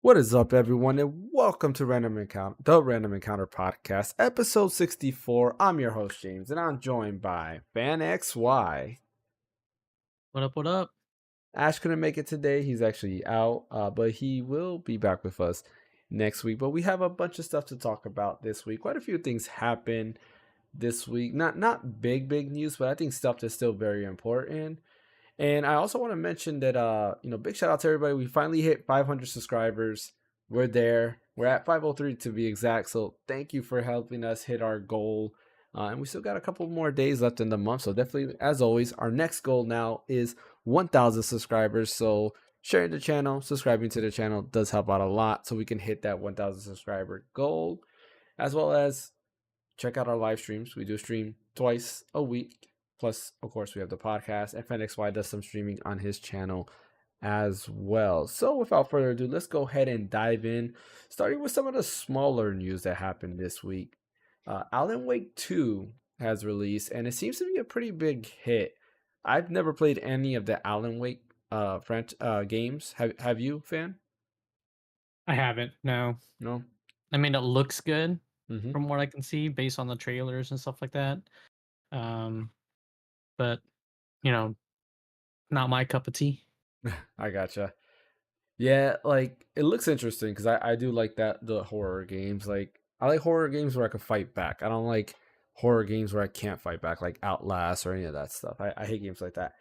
What is up, everyone, and welcome to the Random Encounter Podcast, episode 64. I'm your host, James, and I'm joined by Phaneckswhy. What up? What up? Ash couldn't make it today. He's actually out, but he will be back with us next week. But we have a bunch of stuff to talk about this week. Quite a few things happened this week. Not big news, but I think stuff that's still very important. And I also want to mention that big shout out to everybody. We finally hit 500 subscribers. We're there. We're at 503 to be exact. So thank you for helping us hit our goal. And we still got a couple more days left in the month. So definitely, as always, our next goal now is 1,000 subscribers. So sharing the channel, subscribing to the channel does help out a lot. So we can hit that 1,000 subscriber goal, as well as check out our live streams. We do stream twice a week. Plus, of course, we have the podcast, and Phaneckswhy does some streaming on his channel as well. So without further ado, let's go ahead and dive in, starting with some of the smaller news that happened this week. Alan Wake 2 has released, and it seems to be a pretty big hit. I've never played any of the Alan Wake games. Have you, fan? I haven't. No. No? I mean, it looks good Mm-hmm. from what I can see based on the trailers and stuff like that. Um, but you know, not my cup of tea. I gotcha. Yeah, like it looks interesting because I do like the horror games. Like I like horror games where I can fight back. I don't like horror games where I can't fight back, like Outlast or any of that stuff. I hate games like that.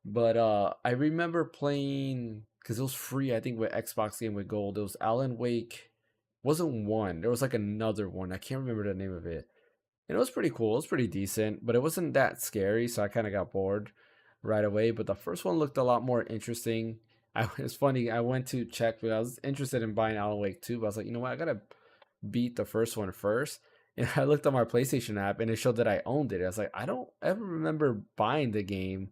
But I remember playing because it was free. I think with Xbox Game with Gold. It was Alan Wake. Wasn't one. There was like another one. I can't remember the name of it. And it was pretty cool. It was pretty decent, but it wasn't that scary, so I kind of got bored right away. But the first one looked a lot more interesting. It's funny. I went to check, but I was interested in buying Alan Wake 2, but I was like, you know what? I gotta beat the first one first. And I looked on my PlayStation app, and it showed that I owned it. I was like, I don't ever remember buying the game,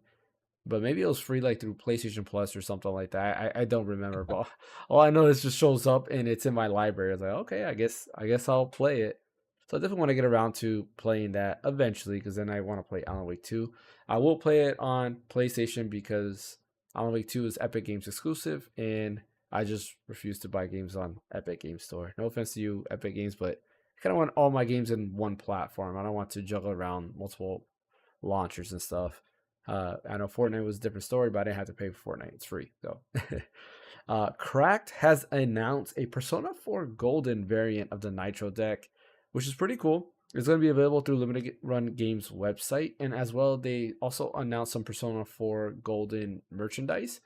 but maybe it was free like through PlayStation Plus or something like that. I don't remember, but all I know is it just shows up and it's in my library. I was like, okay, I guess I'll play it. So I definitely want to get around to playing that eventually because then I want to play Alan Wake 2. I will play it on PlayStation because Alan Wake 2 is Epic Games exclusive and I just refuse to buy games on Epic Games Store. No offense to you, Epic Games, but I kind of want all my games in one platform. I don't want to juggle around multiple launchers and stuff. I know Fortnite was a different story, but I didn't have to pay for Fortnite. It's free, so. Cracked has announced a Persona 4 Golden variant of the Nitro deck, which is pretty cool. It's going to be available through Limited Run Games website, and as well, they also announced some Persona 4 Golden merchandise,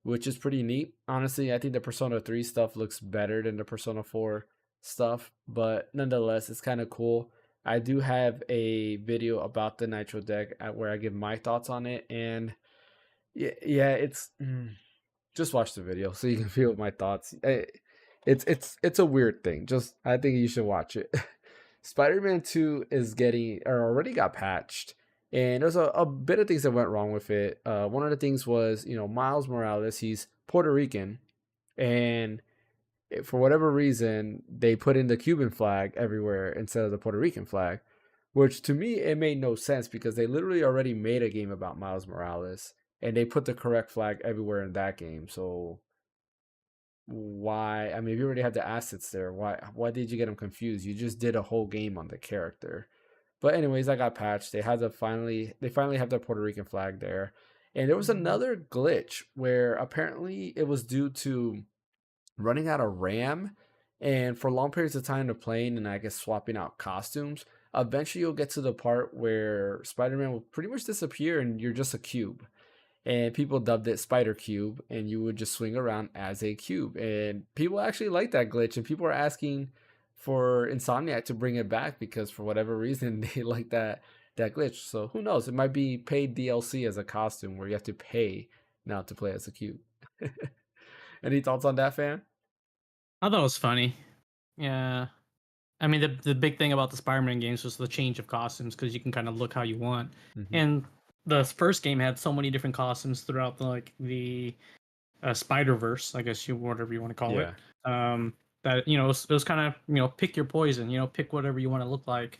which is pretty neat. Honestly, I think the Persona 3 stuff looks better than the Persona 4 stuff, but nonetheless, it's kind of cool. I do have a video about the Nitro deck where I give my thoughts on it, and yeah, just watch the video so you can feel my thoughts. It's a weird thing. Just I think you should watch it. Spider-Man 2 is getting or already got patched, and there's a bit of things that went wrong with it. One of the things was Miles Morales. He's Puerto Rican, and for whatever reason, they put in the Cuban flag everywhere instead of the Puerto Rican flag, which to me, it made no sense because they literally already made a game about Miles Morales and they put the correct flag everywhere in that game. So why? I mean, if you already have the assets there, why did you get them confused? You just did a whole game on the character. But anyways, I got patched. They finally have the Puerto Rican flag there. And there was another glitch where apparently it was due to running out of RAM, and for long periods of time of playing and I guess swapping out costumes, eventually you'll get to the part where Spider-Man will pretty much disappear and you're just a cube. And people dubbed it Spider Cube, and you would just swing around as a cube. And people actually like that glitch, and people are asking for Insomniac to bring it back because for whatever reason they like that glitch. So who knows? It might be paid DLC as a costume where you have to pay now to play as a cube. Any thoughts on that, fan? I thought it was funny. Yeah. I mean, the big thing about the Spider-Man games was the change of costumes because you can kind of look how you want. Mm-hmm. And the first game had so many different costumes throughout the Spider Verse, I guess whatever you want to call it. Yeah. That it was kind of pick your poison. Pick whatever you want to look like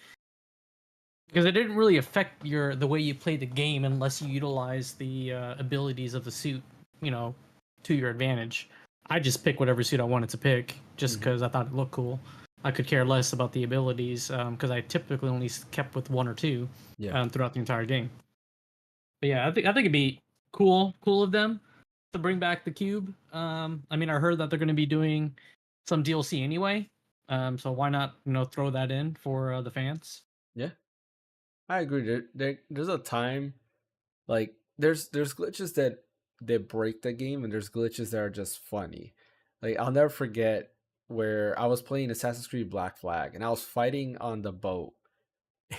because it didn't really affect the way you play the game unless you utilize the abilities of the suit, you know, to your advantage. I just pick whatever suit I wanted to pick just Hmm. because I thought it looked cool. I could care less about the abilities because I typically only kept with one or two Yeah. throughout the entire game. But yeah, I think it'd be cool of them to bring back the cube. I mean, I heard that they're going to be doing some DLC anyway. So why not throw that in for the fans? Yeah. I agree. There's a time like there's glitches that break the game, and there's glitches that are just funny. Like I'll never forget where I was playing Assassin's Creed Black Flag, and I was fighting on the boat,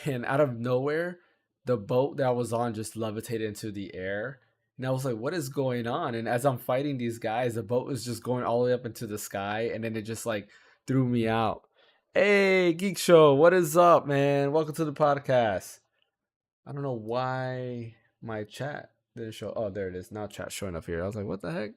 and out of nowhere, the boat that I was on just levitated into the air. And I was like, what is going on? And as I'm fighting these guys, the boat was just going all the way up into the sky, and then it just like threw me out. Hey, Geek Show, what is up, man? Welcome to the podcast. I don't know why my chat didn't show. Oh, there it is. Now chat showing up here. I was like, what the heck?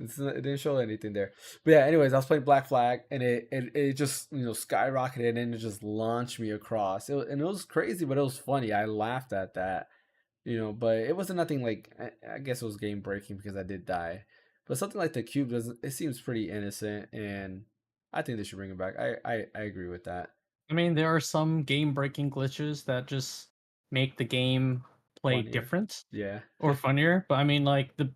It didn't show anything there. But yeah, anyways, I was playing Black Flag, and it just skyrocketed, and it just launched me across. And it was crazy, but it was funny. I laughed at that, but it wasn't nothing like I guess it was game breaking because I did die. But something like the cube doesn't. It seems pretty innocent, and I think they should bring it back. I agree with that. I mean, there are some game breaking glitches that just make the game play Funnier, different yeah. or funnier. But I mean, like the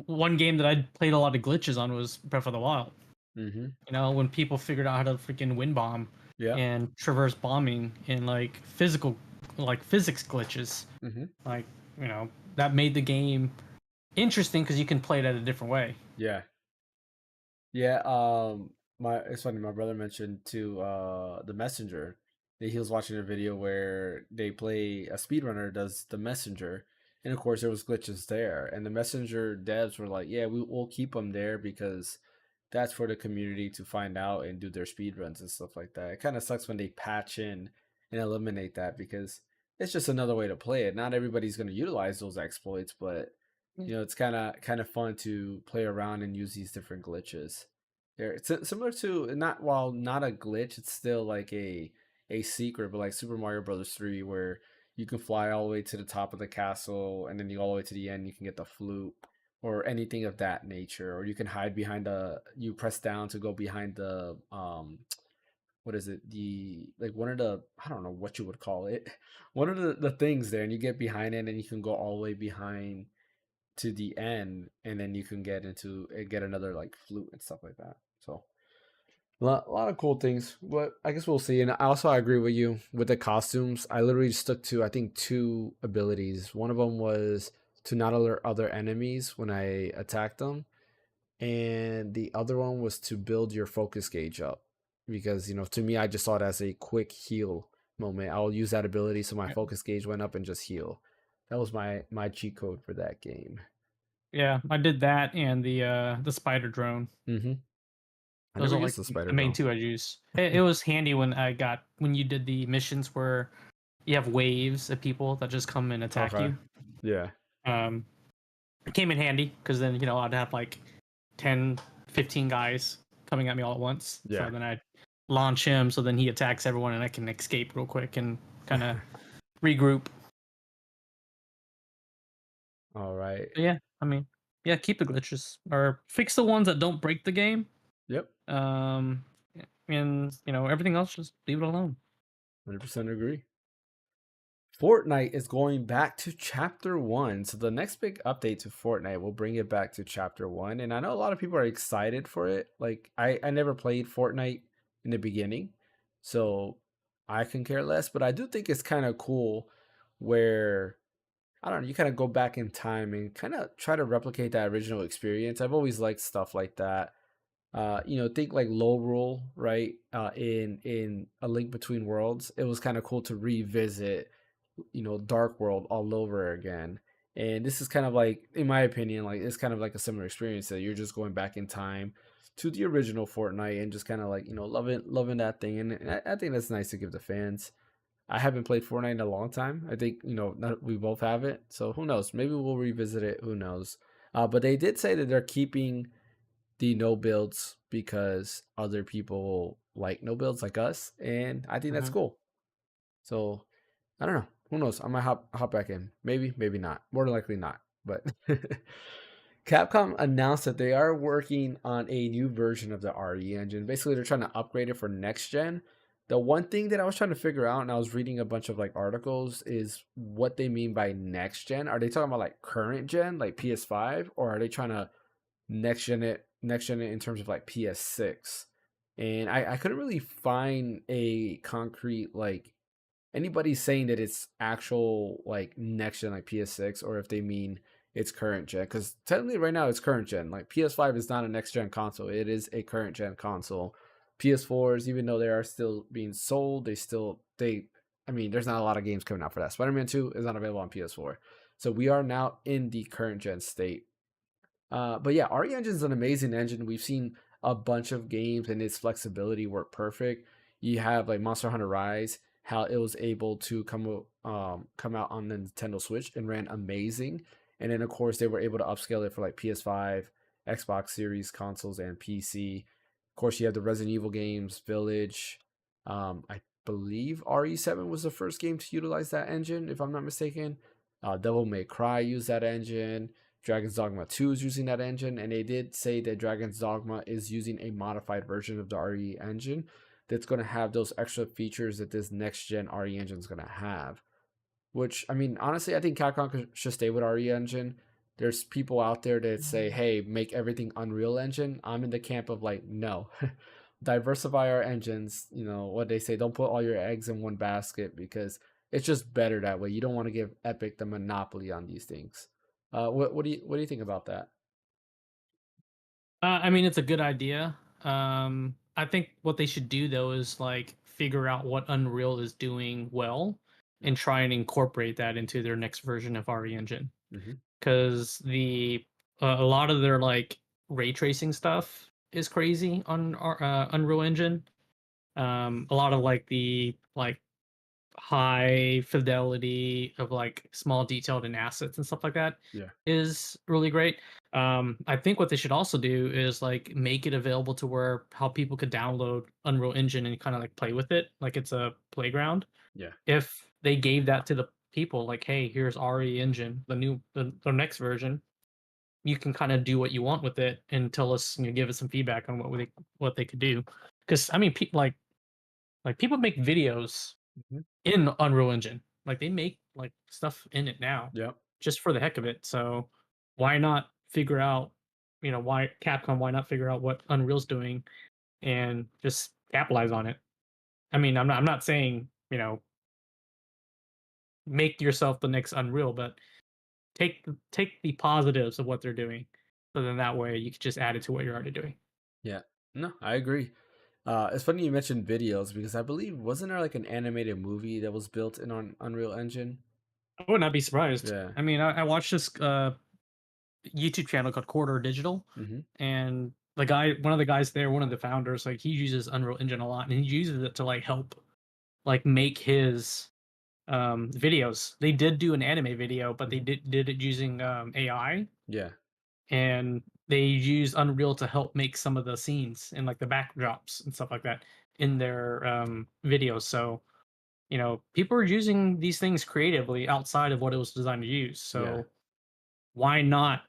one game that I played a lot of glitches on was Breath of the Wild. Mm-hmm. When people figured out how to freaking wind bomb Yeah. and traverse bombing and like physics glitches, Mm-hmm. like that made the game interesting because you can play it at a different way. Yeah. Yeah, my it's funny. My brother mentioned to the messenger that he was watching a video where they play a speedrunner does the messenger, and of course there was glitches there, and the messenger devs were like, "Yeah, we'll keep them there because that's for the community to find out and do their speedruns and stuff like that." It kind of sucks when they patch in and eliminate that because it's just another way to play it. Not everybody's going to utilize those exploits, but it's kind of fun to play around and use these different glitches. There, it's similar to not while not a glitch, it's still like a secret, but like Super Mario Brothers 3, where you can fly all the way to the top of the castle, and then you go all the way to the end. You can get the flute or anything of that nature, or you can hide behind you press down to go behind the what is it, the like one of the, I don't know what you would call it, one of the things there, and you get behind it, and you can go all the way behind to the end, and then you can get another like flute and stuff like that. So a lot of cool things, but I guess we'll see. And I agree with you with the costumes. I literally stuck to, I think, two abilities. One of them was to not alert other enemies when I attacked them, and the other one was to build your focus gauge up, because to me, I just saw it as a quick heal moment. I'll use that ability so my Yeah, focus gauge went up and just heal. That was my cheat code for that game. yeah, I did that and the spider drone. Mm-hmm. I Those never are used like the the spider main drone. two I use. It was handy when you did the missions where you have waves of people that just come and attack Okay. you. Yeah. Um, it came in handy because then I'd have like 10, 15 guys coming at me all at once. So Yeah. then I'd launch him, so then he attacks everyone, and I can escape real quick and kind of regroup. All right. But yeah, I mean, yeah, keep the glitches or fix the ones that don't break the game. Yep. Um, and everything else, just leave it alone. 100% agree. Fortnite is going back to chapter 1. So the next big update to Fortnite will bring it back to chapter 1. And I know a lot of people are excited for it. Like I never played Fortnite in the beginning, so I can care less, but I do think it's kind of cool where, I don't know, you kind of go back in time and kind of try to replicate that original experience. I've always liked stuff like that. Think like low rule, right? In A Link Between Worlds, it was kind of cool to revisit, Dark World all over again. And this is kind of like, in my opinion, like it's kind of like a similar experience that you're just going back in time to the original Fortnite and just kind of like, loving that thing. And I think that's nice to give the fans. I haven't played Fortnite in a long time. I think, we both have it. So who knows? Maybe we'll revisit it. Who knows? But they did say that they're keeping the no builds because other people like no builds like us, and I think that's Mhm. cool. So I don't know. Who knows? I might hop back in. Maybe, maybe not. More than likely not. But Capcom announced that they are working on a new version of the RE engine. Basically, they're trying to upgrade it for next gen. The one thing that I was trying to figure out, and I was reading a bunch of like articles, is what they mean by next gen. Are they talking about like current gen, like PS5, or are they trying to next gen it in terms of like PS6? And I couldn't really find a concrete like anybody saying that it's actual like next gen like PS6 or if they mean it's current gen because technically right now it's current gen. Like PS5 is not a next gen console, it is a current gen console. PS4s, even though they are still being sold, they I mean there's not a lot of games coming out for that. Spider-Man 2 is not available on PS4, so we are now in the current gen state. But yeah, RE Engine is an amazing engine. We've seen a bunch of games and its flexibility work perfect. You have like Monster Hunter Rise, how it was able to come out on the Nintendo Switch and ran amazing. And then of course they were able to upscale it for like PS5, Xbox Series consoles, and PC. Of course, you have the Resident Evil games, Village. I believe RE7 was the first game to utilize that engine, if I'm not mistaken. Devil May Cry used that engine. Dragon's Dogma 2 is using that engine, and they did say that Dragon's Dogma is using a modified version of the RE engine that's going to have those extra features that this next gen RE engine is going to have. Which, I mean, honestly, I think Capcom should stay with RE engine. There's people out there that say, hey, make everything Unreal Engine. I'm in the camp of like, no. Diversify our engines. You know, what they say, don't put all your eggs in one basket because it's just better that way. You don't want to give Epic the monopoly on these things. What do you think about that? I mean, it's a good idea. I think what they should do though is like figure out what Unreal is doing well and try and incorporate that into their next version of RE Engine. Mm-hmm. Because a lot of their like ray tracing stuff is crazy on Unreal Engine. A lot of like the like high fidelity of like small detailed in assets and stuff like that Yeah. is really great. I think what they should also do is like make it available to where how people could download Unreal Engine and kind of like play with it like it's a playground. Yeah. If they gave that to the people like, hey, here's RE Engine, the next version, you can kind of do what you want with it and tell us, give us some feedback on what they could do. Because I mean, like people make videos Mm-hmm. in Unreal Engine. Like they make like stuff in it now Yep. just for the heck of it. So why not figure out, why not figure out what Unreal's doing and just capitalize on it? I mean, I'm not saying, make yourself the next Unreal, but take the positives of what they're doing. So then that way you could just add it to what you're already doing. Yeah. No, I agree. It's funny you mentioned videos because I believe wasn't there like an animated movie that was built in on Unreal Engine? I would not be surprised. Yeah. I mean, I watched this YouTube channel called Quarter Digital, Mm-hmm. and one of the guys there, one of the founders, like he uses Unreal Engine a lot, and he uses it to like help like make his videos. They did do an anime video, but they Mm-hmm. did it using AI, Yeah. and they used Unreal to help make some of the scenes and like the backdrops and stuff like that in their videos. So people are using these things creatively outside of what it was designed to use. Yeah. So why not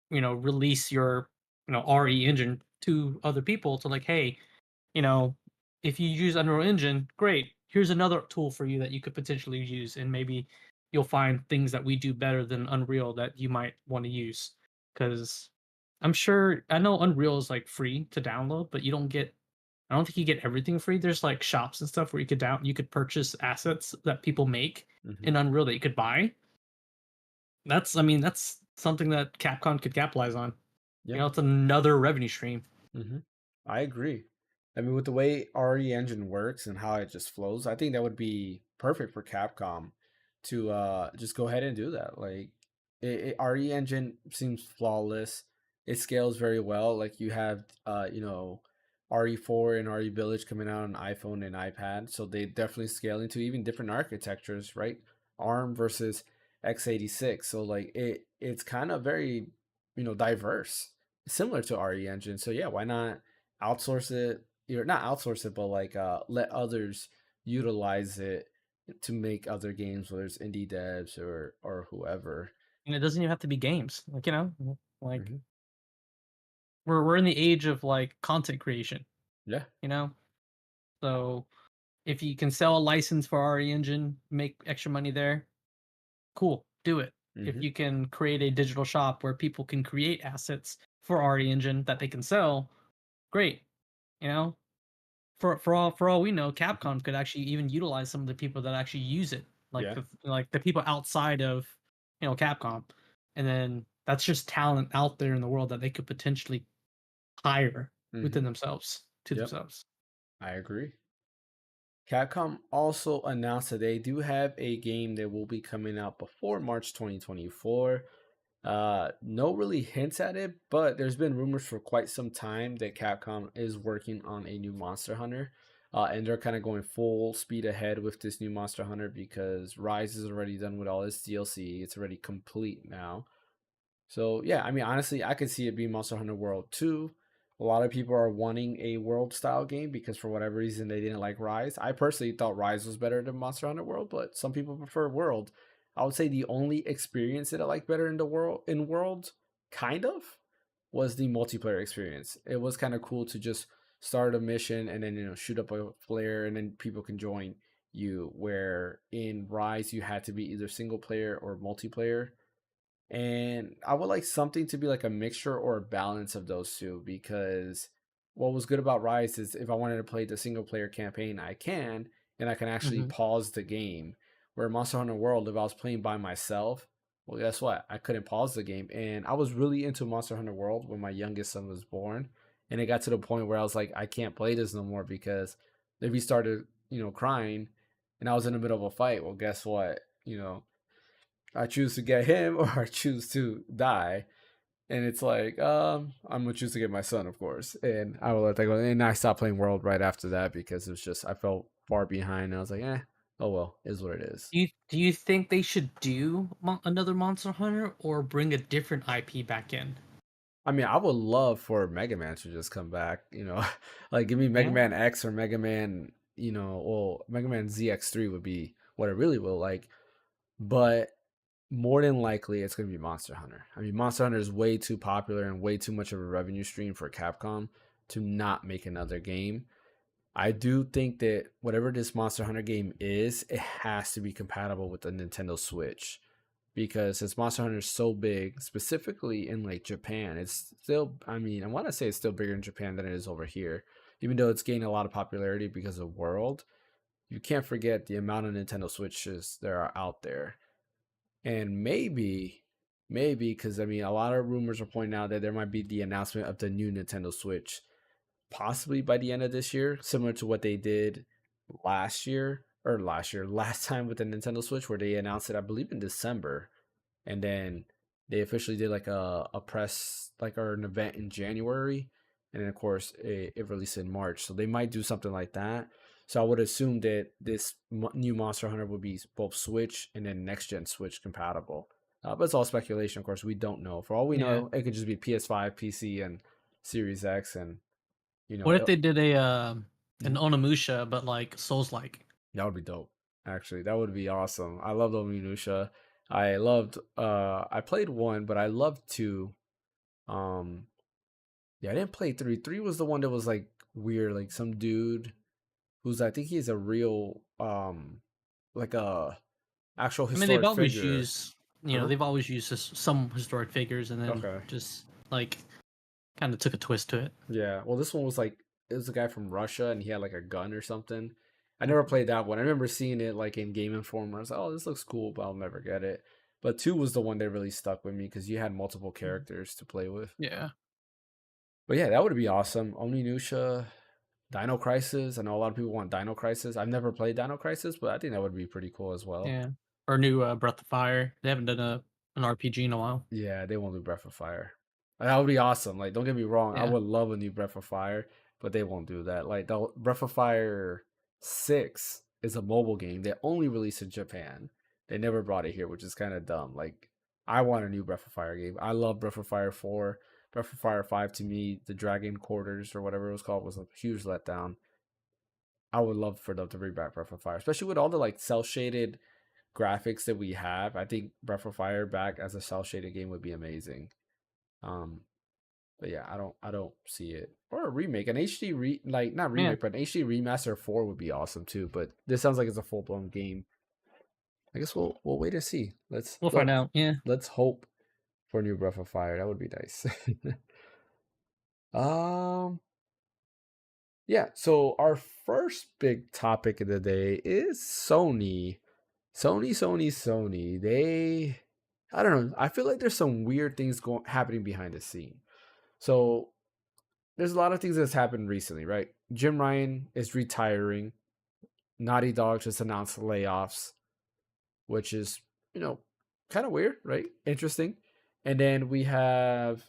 release your RE engine to other people to like, hey, you know, if you use Unreal Engine, great. Here's another tool for you that you could potentially use, and maybe you'll find things that we do better than Unreal that you might want to use. Because I know Unreal is like free to download, but you don't get. I don't think you get everything free. There's like shops and stuff where you could purchase assets that people make Mm-hmm. in Unreal that you could buy. That's something that Capcom could capitalize on. Yeah. It's another revenue stream. Mm-hmm. I agree. I mean, with the way RE Engine works and how it just flows, I think that would be perfect for Capcom to just go ahead and do that. Like, RE Engine seems flawless. It scales very well. Like you have, RE4 and RE Village coming out on iPhone and iPad, so they definitely scale into even different architectures, right? ARM versus x86. So like it's kind of very, diverse, similar to RE Engine. So yeah, why not outsource it? Or not outsource it, but like let others utilize it to make other games, whether it's indie devs or whoever. And it doesn't even have to be games. Like, Like Hmm. we're in the age of like content creation, Yeah. you know? So if you can sell a license for RE Engine, make extra money there, cool, do it. If Hmm. you can create a digital shop where people can create assets for RE Engine that they can sell, great. You know, for all we know, Hmm. Capcom could actually even utilize some of the people that actually use it, Yeah. like the people outside of Capcom, and then that's just talent out there in the world that they could potentially hire Hmm. within themselves to Yep. themselves. I agree. Capcom also announced that they do have a game that will be coming out before March 2024. No really hints at it, but there's been rumors for quite some time that Capcom is working on a new Monster Hunter. And they're kind of going full speed ahead with this new Monster Hunter because Rise is already done with all its DLC. It's already complete now. So yeah, I mean honestly, I could see it being Monster Hunter World 2. A lot of people are wanting a world style game because for whatever reason they didn't like Rise. I personally thought Rise was better than Monster Hunter World, but some people prefer World. I would say the only experience that I like better in the world, kind of, was the multiplayer experience. It was kind of cool to just start a mission and then shoot up a flare and then people can join you. Where in Rise you had to be either single player or multiplayer, and I would like something to be like a mixture or a balance of those two because what was good about Rise is if I wanted to play the single player campaign, I can, and I can actually Hmm. pause the game. Where Monster Hunter World, if I was playing by myself, well, guess what? I couldn't pause the game. And I was really into Monster Hunter World when my youngest son was born. And it got to the point where I was like, I can't play this no more because if he started, crying and I was in the middle of a fight, well, guess what? I choose to get him or I choose to die. And it's like, I'm gonna choose to get my son, of course. And I will let that go. And I stopped playing World right after that because it was just I felt far behind. And I was like, oh well, is what it is. Do you think they should do another Monster Hunter or bring a different IP back in? I mean, I would love for Mega Man to just come back. Like give me Mega Yeah. Man X or Mega Man. Well, Mega Man ZX3 would be what I really will like. But more than likely it's going to be Monster Hunter. I mean, Monster Hunter is way too popular and way too much of a revenue stream for Capcom to not make another game. I do think that whatever this Monster Hunter game is, it has to be compatible with the Nintendo Switch because since Monster Hunter is so big, specifically in like Japan, it's still, I mean, I want to say it's still bigger in Japan than it is over here. Even though it's gained a lot of popularity because of World, you can't forget the amount of Nintendo Switches there are out there. And maybe because I mean, a lot of rumors are pointing out that there might be the announcement of the new Nintendo Switch, possibly by the end of this year, similar to what they did last time with the Nintendo Switch, where they announced it, I believe, in December, and then they officially did like a press like or an event in January, and then of course it released in March. So they might do something like that. So I would assume that this new Monster Hunter would be both Switch and then next gen Switch compatible. But it's all speculation. Of course, we don't know. For all we Yeah. know, it could just be PS5, PC, and Series X, and What if it, they did an mhm, Onimusha but like Souls like? that would be dope. Actually, that would be awesome. I loved Onimusha. I played one, but I loved two. Um, yeah, I didn't play three. Three was the one that was like weird, like some dude who's I think he's a real like a actual I mean, they've historic always figure. used Huh? they've always used some historic figures and then Okay. just like kind of took a twist to it. Yeah. Well, this one was like it was a guy from Russia and he had like a gun or something. I never played that one. I remember seeing it like in Game Informer. I was like, oh, this looks cool, but I'll never get it. But two was the one that really stuck with me because you had multiple Mhm. characters to play with. Yeah. But yeah, that would be awesome. Onimusha, Dino Crisis. I know a lot of people want Dino Crisis. I've never played Dino Crisis, but I think that would be pretty cool as well. Yeah. Or new Breath of Fire. They haven't done an RPG in a while. Yeah, they won't do Breath of Fire. That would be awesome. Like, don't get me wrong, I Yeah. would love a new Breath of Fire, but they won't do that. Like, the Breath of Fire 6 is a mobile game that only released in Japan. They never brought it here, which is kind of dumb. Like, I want a new Breath of Fire game. I love Breath of Fire 4. Breath of Fire 5 to me, the Dragon Quarters or whatever it was called, was a huge letdown. I would love for them to bring back Breath of Fire, especially with all the like cell shaded graphics that we have. I think Breath of Fire back as a cell shaded game would be amazing. Um, but yeah, I don't see it. Or a remake, an HD like not Yeah, remake, but an HD remaster of 4 would be awesome too. But this sounds like it's a full blown game. I guess we'll wait and see. Let's we'll find let's out. Yeah. let's hope for a new Breath of Fire. That would be nice. um, yeah. So our first big topic of the day is Sony. Sony. I don't know. I feel like there's some weird things happening behind the scene. So there's a lot of things that's happened recently, right? Jim Ryan is retiring. Naughty Dog just announced layoffs, which is, you know, kind of weird, right? Interesting. And then we have,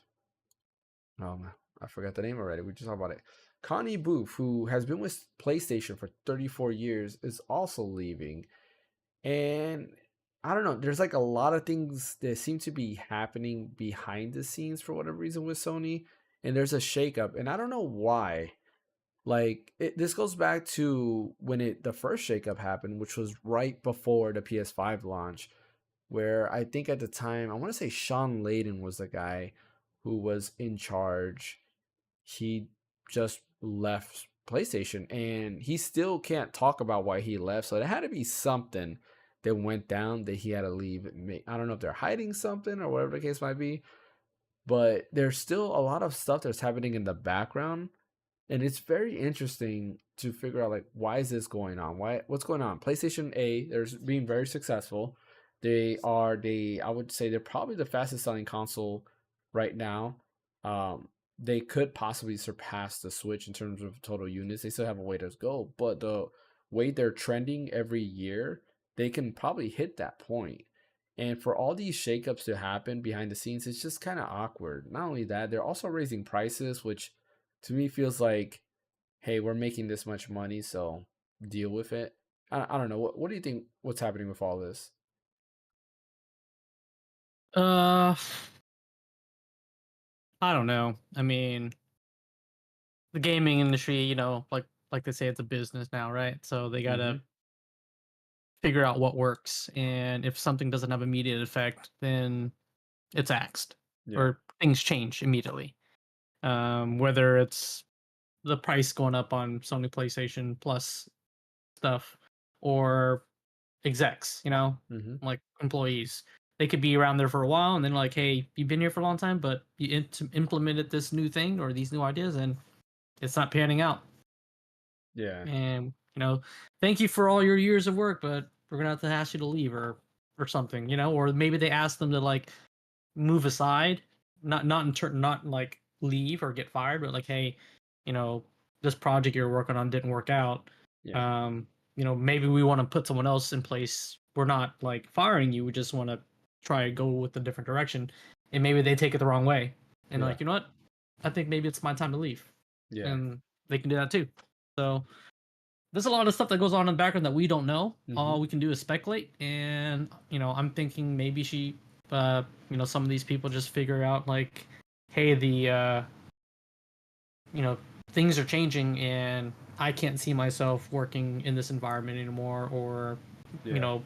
I forgot the name already. We just talked about it. Connie Booth, who has been with PlayStation for 34 years, is also leaving. And I don't know. There's like a lot of things that seem to be happening behind the scenes for whatever reason with Sony. And there's a shakeup. And I don't know why. Like this goes back to when the first shakeup happened, which was right before the PS5 launch, where I think at the time I want to say Sean Layden was the guy who was in charge. He just left PlayStation, and he still can't talk about why he left. So there had to be something that went down that he had to leave. I don't know if they're hiding something or whatever the case might be, but there's still a lot of stuff that's happening in the background, and it's very interesting to figure out like why is this going on, what's going on. PlayStation they're being very successful. They I would say they're probably the fastest selling console right now. um they could possibly surpass the Switch in terms of total units. They still have a way to go, but the way they're trending every year, they can probably hit that point. And for all these shakeups to happen behind the scenes, it's just kind of awkward. Not only that, they're also raising prices, which to me feels like, hey, we're making this much money, so deal with it. I don't know. What do you think? What's happening with all this? Uh, I don't know. I mean, the gaming industry, like they say, it's a business now, right? So they Mm-hmm. gotta figure out what works, and if something doesn't have immediate effect, then it's axed Yeah. or things change immediately. Whether it's the price going up on Sony PlayStation Plus stuff or execs, Mm-hmm. like employees. They could be around there for a while and then like, hey, you've been here for a long time, but you implemented this new thing or these new ideas and it's not panning out. Yeah. And thank you for all your years of work, but we're gonna have to ask you to leave or something, or maybe they ask them to like move aside, not like leave or get fired, but like, hey, you know, this project you're working on didn't work out. Yeah. Um, maybe we want to put someone else in place. We're not like firing you. We just want to try to go with a different direction. And maybe they take it the wrong way. And Yeah. like, you know what? I think maybe it's my time to leave. Yeah. And they can do that too. So there's a lot of stuff that goes on in the background that we don't know. Mm-hmm. All we can do is speculate. And I'm thinking maybe some of these people just figure out like, hey, the you know, things are changing, and I can't see myself working in this environment anymore, or you Yeah. know,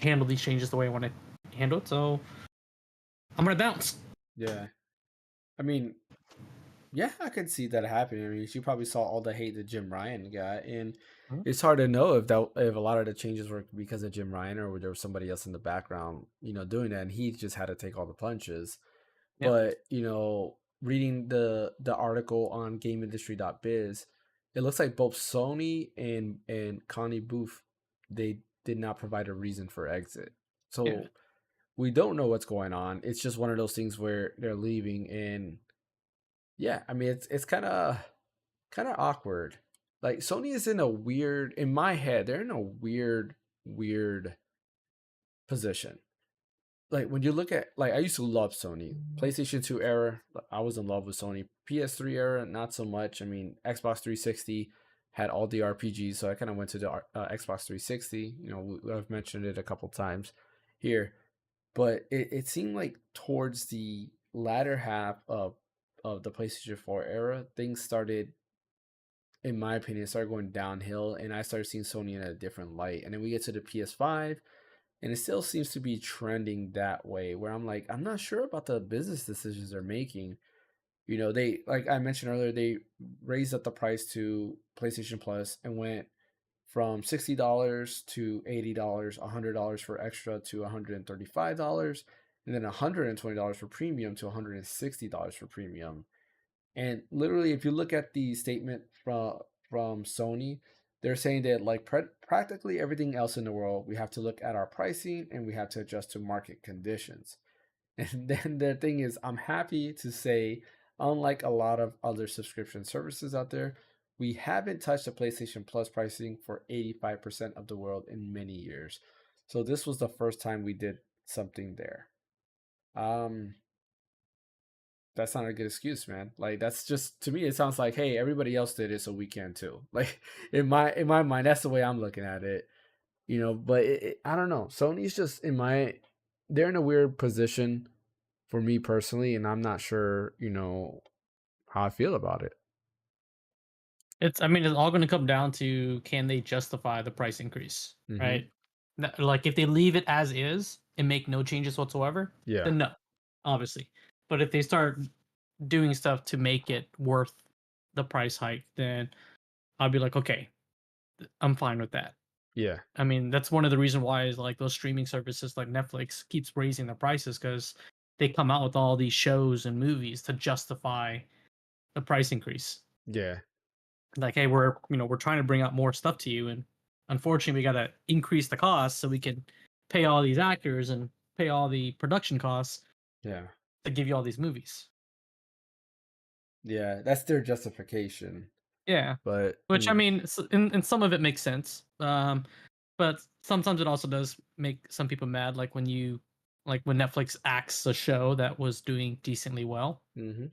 handle these changes the way I want to handle it. So I'm gonna bounce. Yeah. I mean, yeah, I could see that happening. I mean, she probably saw all the hate that Jim Ryan got, and Mhm. it's hard to know if a lot of the changes were because of Jim Ryan or there was somebody else in the background, doing that, and he just had to take all the punches. Yep. But reading the article on GameIndustry.biz, it looks like both Sony and Connie Booth, they did not provide a reason for exit. Yeah. So we don't know what's going on. It's just one of those things where they're leaving, and yeah, I mean it's kind of awkward. Like Sony is in a weird, in my head, they're in a weird position. Like when you look at, like, I used to love Sony. PlayStation 2 era, I was in love with Sony. PS3 era, not so much. I mean, Xbox 360 had all the RPGs, so I kind of went to the Xbox 360. I've mentioned it a couple times here, but it seemed like towards the latter half of the PlayStation 4 era, things started, in my opinion, started going downhill, and I started seeing Sony in a different light. And then we get to the PS5, and it still seems to be trending that way. Where I'm like, I'm not sure about the business decisions they're making. They, like I mentioned earlier, they raised up the price to PlayStation Plus and went from $60 to $80, $100 for extra to $135, and then $120 for premium to $160 for premium. And literally, if you look at the statement from Sony, they're saying that like practically everything else in the world, we have to look at our pricing and we have to adjust to market conditions. And then the thing is, I'm happy to say, unlike a lot of other subscription services out there, we haven't touched the PlayStation Plus pricing for 85% of the world in many years. So this was the first time we did something there. Um, that's not a good excuse, man. Like that's just, to me, it sounds like, hey, everybody else did it, so we can too. Like in my mind, that's the way I'm looking at it. But I don't know. Sony's just they're in a weird position for me personally, and I'm not sure, how I feel about it. I mean, it's all going to come down to, can they justify the price increase, Mm-hmm. right? Like if they leave it as is and make no changes whatsoever, Yeah. then no, obviously. But if they start doing stuff to make it worth the price hike, then I'll be like, okay, I'm fine with that. Yeah. I mean, that's one of the reasons why is like those streaming services like Netflix keeps raising the prices, because they come out with all these shows and movies to justify the price increase. Yeah. Like, hey, we're trying to bring out more stuff to you, and unfortunately, we got to increase the cost so we can pay all these actors and pay all the production costs Yeah. to give you all these movies. Yeah. That's their justification. Yeah, But I which I mean, mean, and some of it makes sense. But sometimes it also does make some people mad, like when Netflix axes a show that was doing decently well, mm-hmm.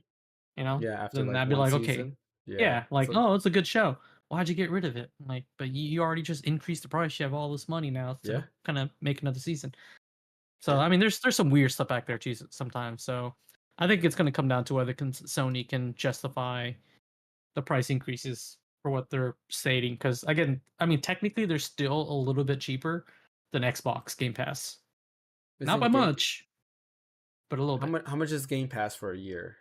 you know, Yeah, after then like I'd be one like, okay, season. Yeah. yeah, like, So oh, it's a good show. Why'd you get rid of it? Like, but you already just increased the price. You have all this money now yeah. to kind of make another season. So Yeah. I mean, there's some weird stuff back there too sometimes. So I think it's going to come down to whether Sony can justify the price increases for what they're stating. Because again, I mean, technically they're still a little bit cheaper than Xbox Game Pass. Not by Isn't game much, but a little bit. how much is Game Pass for a year?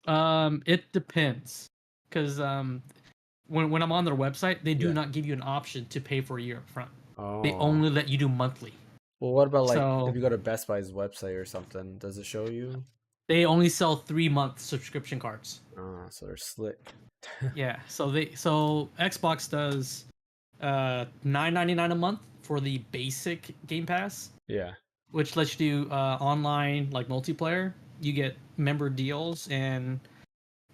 It depends, because when I'm on their website, they do Yeah. not give you an option to pay for a year up front. They Oh. only let you do monthly. Well, what about like if So you go to Best Buy's website or something, does it show you? they only sell 3-month subscription cards. Ah, so they're slick. Yeah. So Xbox does $9.99 a month for the basic Game Pass, Yeah. which lets you do online like multiplayer. You get member deals and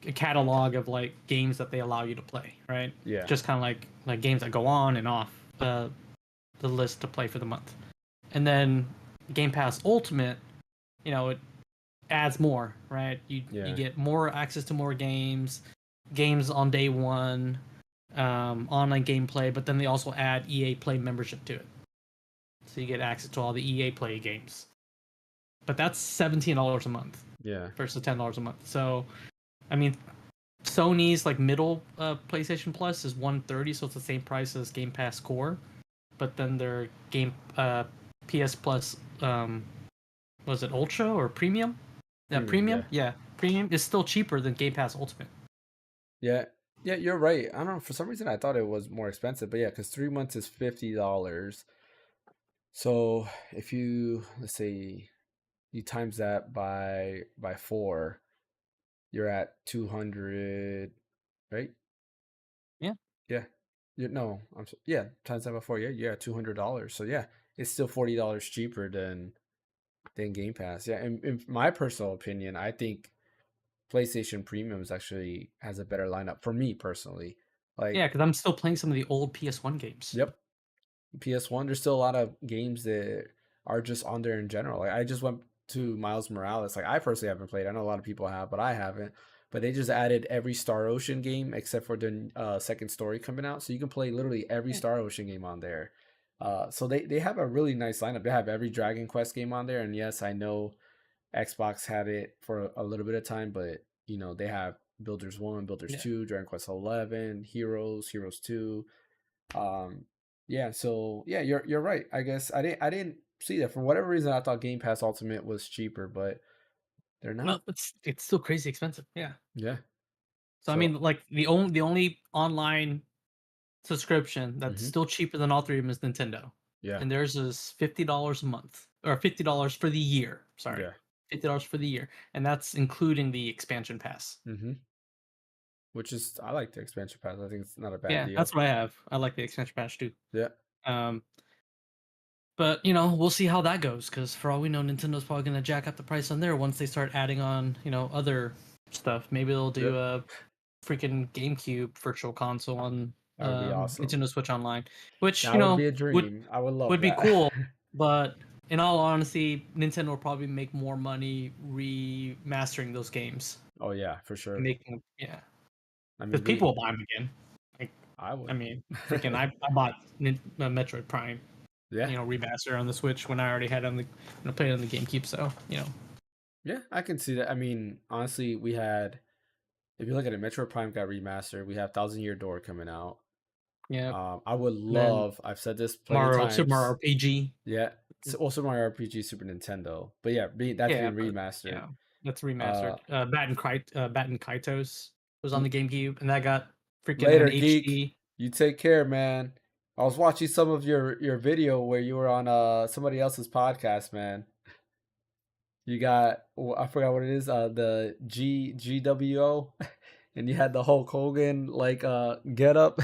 a catalog of like games that they allow you to play, right? Yeah. Just kind of like games that go on and off the list to play for the month. And then Game Pass Ultimate, it adds more, right? You Yeah. get more access to more games on day one, online gameplay, but then they also add EA Play membership to it, so you get access to all the EA Play games. But that's $17 a month Yeah. versus $10 a month. So, I mean, Sony's like middle PlayStation Plus is $130, so it's the same price as Game Pass Core, but then their PS Plus, was it Ultra or Premium? Yeah, Premium, Premium. yeah. Yeah, Premium is still cheaper than Game Pass Ultimate. Yeah. Yeah, you're right. I don't know. For some reason, I thought it was more expensive, but yeah, because 3 months is $50. So if let's say, you times that by four, you're at 200, right? Yeah, Yeah. No, yeah, times that by four, yeah, you're at $200. So yeah, it's still $40 cheaper than Game Pass. Yeah, in my personal opinion, I think PlayStation Premium is actually has a better lineup for me personally. yeah, Like, because I'm still playing some of the old PS1 games. yep, PS1. There's still a lot of games that are just on there in general. Like I just went to Miles Morales. Like I personally haven't played. I know a lot of people have, but I haven't. But they just added every Star Ocean game except for the second story coming out, so you can play literally every Yeah, Star Ocean game on there. So they have a really nice lineup. They have every Dragon Quest game on there, and yes, I know Xbox had it for a little bit of time, but they have Builders 1, Builders yeah. 2, Dragon Quest 11, Heroes, Heroes 2. Yeah, so yeah, you're right. I guess I didn't see that. For whatever reason, I thought Game Pass Ultimate was cheaper, but they're No, not. it's still crazy expensive. Yeah. Yeah. So I So, mean, like the only online subscription that's mhm, still cheaper than all three of them is Nintendo, yeah, and theirs is $50 a month or $50 for the year. Sorry, yeah, $50 for the year, and that's including the expansion pass. mhm. Which is I like the expansion pass. I think it's not a bad Yeah, deal. that's what I have. I like the expansion pass too. Yeah, Um, but we'll see how that goes because for all we know, Nintendo's probably gonna jack up the price on there once they start adding on other stuff. Maybe they'll do yep. a freaking GameCube Virtual Console on That would be awesome. Nintendo Switch Online, which That would be a would dream. I would love would be that. cool. But in all honesty, Nintendo will probably make more money remastering those games, Oh yeah, for sure. making yeah, I mean, because people will buy them again. Like, I I would. mean, freaking, I bought Metroid Prime, Yeah, remaster on the Switch when I already had on the played it on the GameCube. So yeah, I can see that. I mean, honestly, we had if you look at it, Metro Prime got remastered. We have Thousand Year Door coming out. yeah. I would And then love. I've said this plenty of Super Mario times. RPG. Yeah, also Mario RPG Super Nintendo. But yeah, that's Yeah, being but remastered. yeah, that's Uh, remastered. Batten Kaitos was on the GameCube, and that got freaking an Later, geek. HD. You take care, man. I was watching some of your video where you were on somebody else's podcast, man. You got I forgot what it is, the GWO, and you had the Hulk Hogan like get up.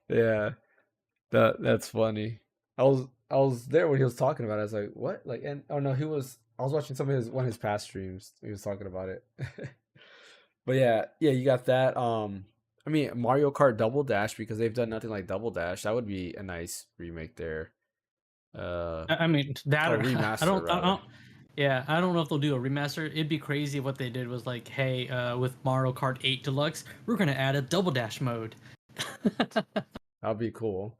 Yeah, that's funny. I was there when he was talking about it. I was like, what? Like, and oh no, he was. I was watching some of his one of his past streams. He was talking about it. But yeah, yeah, you got that. I mean Mario Kart Double Dash because they've done nothing like Double Dash. That would be a nice remake there. Uh, I mean that or or remaster I rather. don't. Yeah, I don't know if they'll do a remaster. It'd be crazy if what they did was like, hey, with Mario Kart 8 Deluxe, we're gonna add a double dash mode. That'd be cool.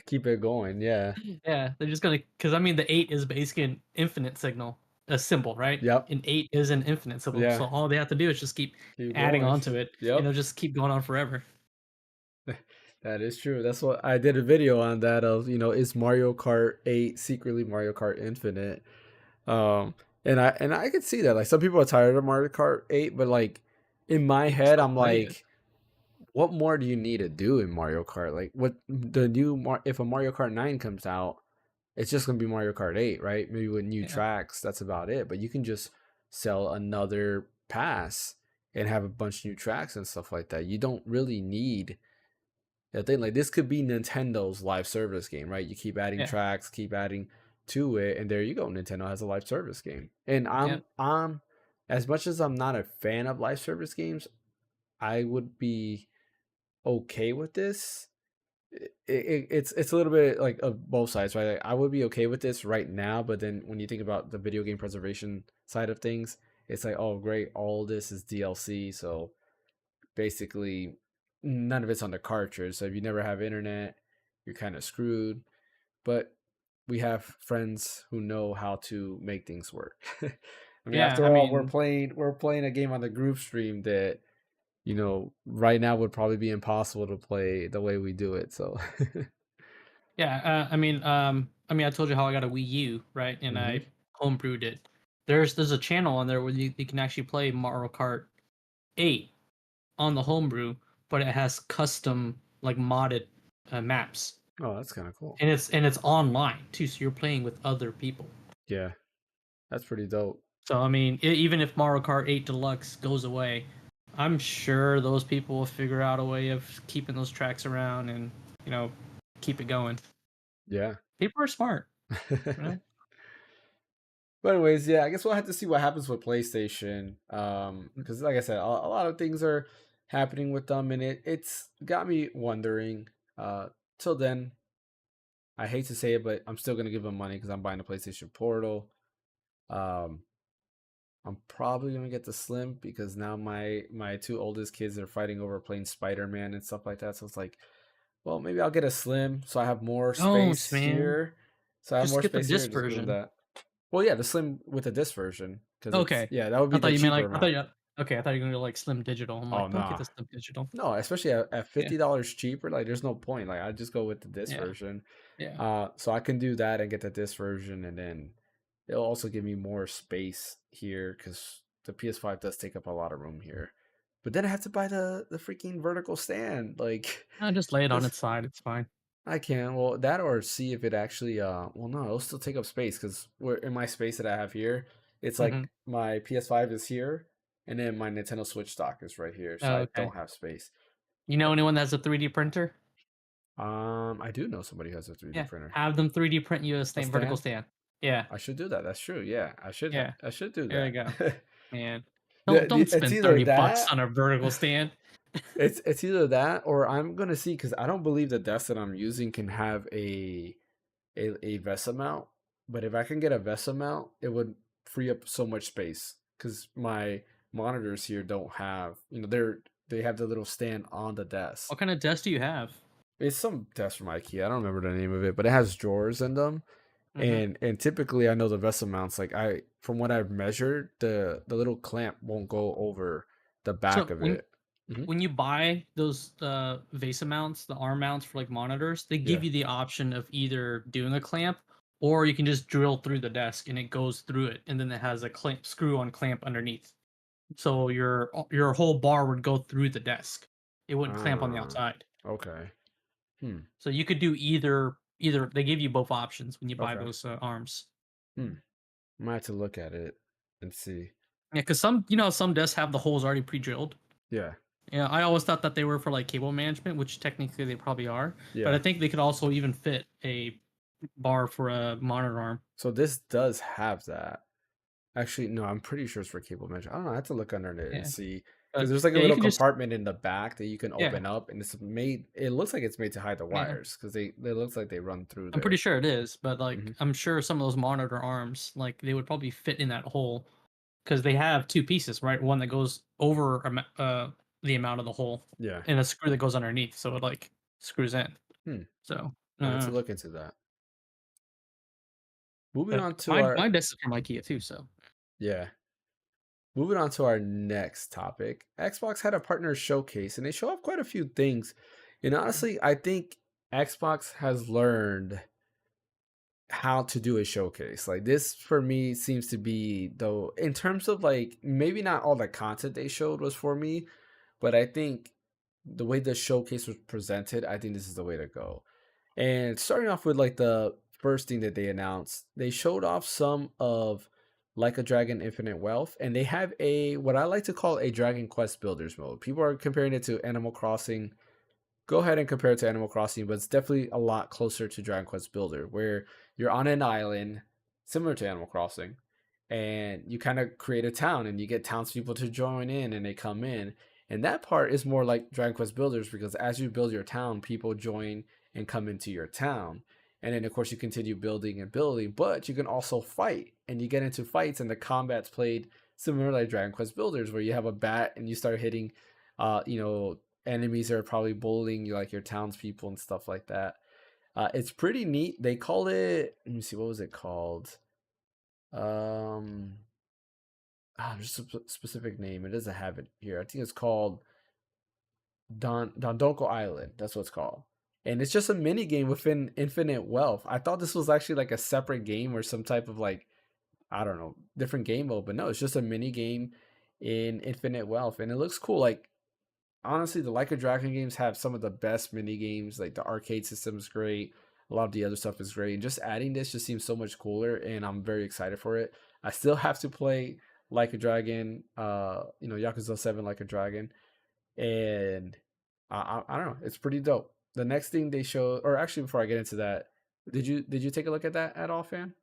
Keep it going. Yeah. Yeah, they're just gonna because I mean the 8 is basically an infinite signal, a symbol, right? Yep. An 8 is an infinite symbol, Yeah. so all they have to do is just keep Keep adding going. on to it, and Yep. it'll just keep going on forever. That is true. That's what I did a video on that of, is Mario Kart 8 secretly Mario Kart Infinite? Um and I could see that. Like some people are tired of Mario Kart 8, but like in my head Still I'm play it. like, what more do you need to do in Mario Kart? Like what the if a Mario Kart 9 comes out, it's just going to be Mario Kart 8, right? Maybe with new Yeah, tracks, that's about it. But you can just sell another pass and have a bunch of new tracks and stuff like that. You don't really need the thing. Like this could be Nintendo's live service game, right? You keep adding yeah, tracks, keep adding to it, and there you go. Nintendo has a live service game. And yeah, I'm as much as I'm not a fan of live service games, I would be okay with this. It's a little bit like of both sides, right? Like, I would be okay with this right now, but then when you think about the video game preservation side of things, it's like, oh great, all this is DLC, so basically none of it's on the cartridge. So if you never have internet, you're kind of screwed. But we have friends who know how to make things work. I mean, yeah. I after all, mean, we're playing a game on the group stream that right now would probably be impossible to play the way we do it. So, yeah. I mean, I told you how I got a Wii U, right? And hmm I homebrewed it. There's a channel on there where you can actually play Mario Kart 8 on the homebrew, but it has custom like modded maps, oh, that's kind of cool. and it's online too. So you're playing with other people. Yeah, that's pretty dope. So I mean, even if Mario Kart 8 Deluxe goes away, I'm sure those people will figure out a way of keeping those tracks around and you know keep it going. Yeah. People are smart, you know. But anyways, yeah, I guess we'll have to see what happens with PlayStation. Because like I said, a lot of things are happening with them, and it's got me wondering. Till then, I hate to say it, but I'm still gonna give them money because I'm buying a PlayStation Portal. Um, I'm probably gonna get the Slim because now my two oldest kids are fighting over playing Spider-Man and stuff like that. So it's like, well, maybe I'll get a Slim so I have more Don't, space man. here. So I have Just more get the space here disc and just build version. that. Well, yeah, the Slim with the disc version because it's Okay. yeah, that would I be thought the you meant cheaper like amount. Okay, I thought you were gonna go like Slim Digital. I'm Oh like, don't get nah. the Slim Digital. No, especially at Yeah, $50 cheaper, like there's no point. Like I just go with the disc yeah, version. yeah. So I can do that and get the disc version, and then it'll also give me more space here because the PS5 does take up a lot of room here. But then I have to buy the freaking vertical stand. Like I just lay it on this its side. It's fine. I can. Well, that or see if it actually well no, it'll still take up space because we're in my space that I have here, it's Hmm. like my PS5 is here and then my Nintendo Switch dock is right here. So Oh, I okay. don't have space. You know anyone that has a 3D printer? I do know somebody who has a 3D Yeah, printer. have them 3D print you a A stand, vertical stand? stand. Yeah, I should do that. That's true. Yeah, yeah. I should do There you that. go, man. Don't It's spend either 30 bucks that on a vertical stand. it's either that or I'm gonna see because I don't believe the desk that I'm using can have a VESA mount. But if I can get a VESA mount, it would free up so much space because my monitors here don't have, they have the little stand on the desk. What kind of desk do you have? It's some desk from IKEA. I don't remember the name of it, but it has drawers in them. Hmm. And typically I know the VESA mounts, like I from what I've measured, the little clamp won't go over the back So of it. Hmm. when you buy those VESA mounts, the arm mounts for like monitors, they give Yeah. you the option of either doing a clamp or you can just drill through the desk and it goes through it, and then it has a clamp screw on clamp underneath. So your whole bar would go through the desk. It wouldn't clamp on the Ah, outside. okay. Hmm. So you could do either. They give you both options when you buy Okay. those arms. Hmm. I might have to look at it and see. Yeah, because some desks have the holes already pre-drilled. Yeah. Yeah, I always thought that they were for like cable management, which technically they probably are. But I Yeah. think they could also even fit a bar for a monitor arm. So this does have that. Actually, no, I'm pretty sure it's for cable measure. I don't know. I have to look under it and Yeah, see because but there's like a yeah, you little can just compartment in the back that you can yeah, open up, and it's made. It looks like it's made to hide the yeah. wires because they looks like they run through I'm pretty there. sure it is, but Hmm. like I'm sure some of those monitor arms, like they would probably fit in that hole because they have two pieces, right? One that goes over the amount of the hole, Yeah. and a screw that goes underneath, so it like screws in. Hmm. So, I have to look into that. Moving but on to my our desk is from IKEA too. So, yeah. Moving on to our next topic. Xbox had a partner showcase and they show off quite a few things. And honestly, I think Xbox has learned how to do a showcase. Like this for me seems to be though in terms of like maybe not all the content they showed was for me, but I think the way the showcase was presented, I think this is the way to go. And starting off with like the first thing that they announced, they showed off some of Like a Dragon Infinite Wealth, and they have a what I like to call a Dragon Quest Builders mode. People are comparing it to Animal Crossing. Go ahead and compare it to Animal Crossing, but it's definitely a lot closer to Dragon Quest Builder, where you're on an island similar to Animal Crossing, and you kind of create a town, and you get townspeople to join in, and they come in. And that part is more like Dragon Quest Builders because as you build your town, people join and come into your town. And then, of course, you continue building and building, but you can also fight, and you get into fights, and the combat's played similar like Dragon Quest Builders, where you have a bat and you start hitting, enemies that are probably bullying you, like your townspeople and stuff like that. It's pretty neat. They call it. Let me see. What was it called? Um, there's a specific name. It doesn't have it here. I think it's called Dondoko Island. That's what it's called. And it's just a mini game within Infinite Wealth. I thought this was actually like a separate game or some type of like I don't know different game mode, but no, it's just a mini game in Infinite Wealth, and it looks cool. Like honestly, the Like a Dragon games have some of the best mini games. Like the arcade system is great. A lot of the other stuff is great. And just adding this just seems so much cooler, and I'm very excited for it. I still have to play Like a Dragon, Yakuza 7 Like a Dragon. And I don't know, it's pretty dope. The next thing they show, or actually before I get into that, did you take a look at that at all, fan?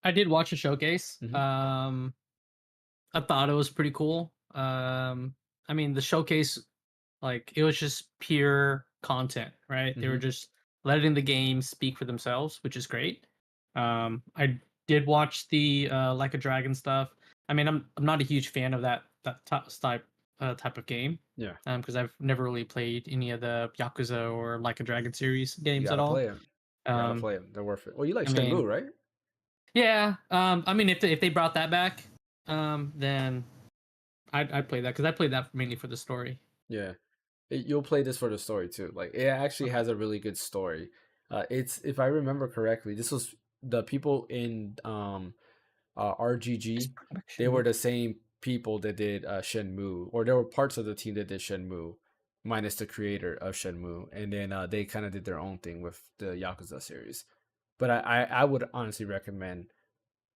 I did watch a showcase. Hmm. I thought it was pretty cool. I mean, the showcase, like, it was just pure content, right? They were Hmm. just letting the games speak for themselves, which is great. I did watch the Like a Dragon stuff. I mean, I'm not a huge fan of that type of game, Yeah, because I've never really played any of the Yakuza or Like a Dragon series you games at gotta all. play them. You gotta Um, play them. They're worth it. Well, you like I mean, Shenmue, right? yeah. I mean, if they brought that back, then I played that because I played that mainly for the story. Yeah. You'll play this for the story too. Like it actually Okay. has a really good story. It's if I remember correctly, this was the people in It's RGG. They were production. the same people that did Shenmue, or there were parts of the team that did Shenmue, minus the creator of Shenmue, and then they kind of did their own thing with the Yakuza series. But I would honestly recommend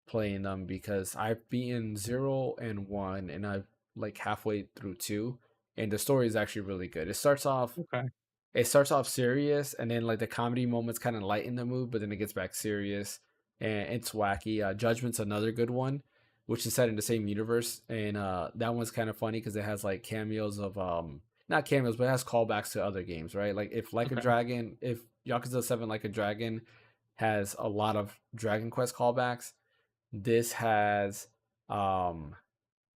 playing them because I've beaten 0 and 1, and I've like halfway through 2, and the story is actually really good. Okay. It starts off serious, and then like the comedy moments kind of lighten the mood, but then it gets back serious, and it's wacky. Judgment's another good one, which is set in the same universe, and that one's kind of funny because it has like cameos of not cameos, but it has callbacks to other games, right? Like Okay. if Yakuza 7 Like a Dragon has a lot of Dragon Quest callbacks, this has um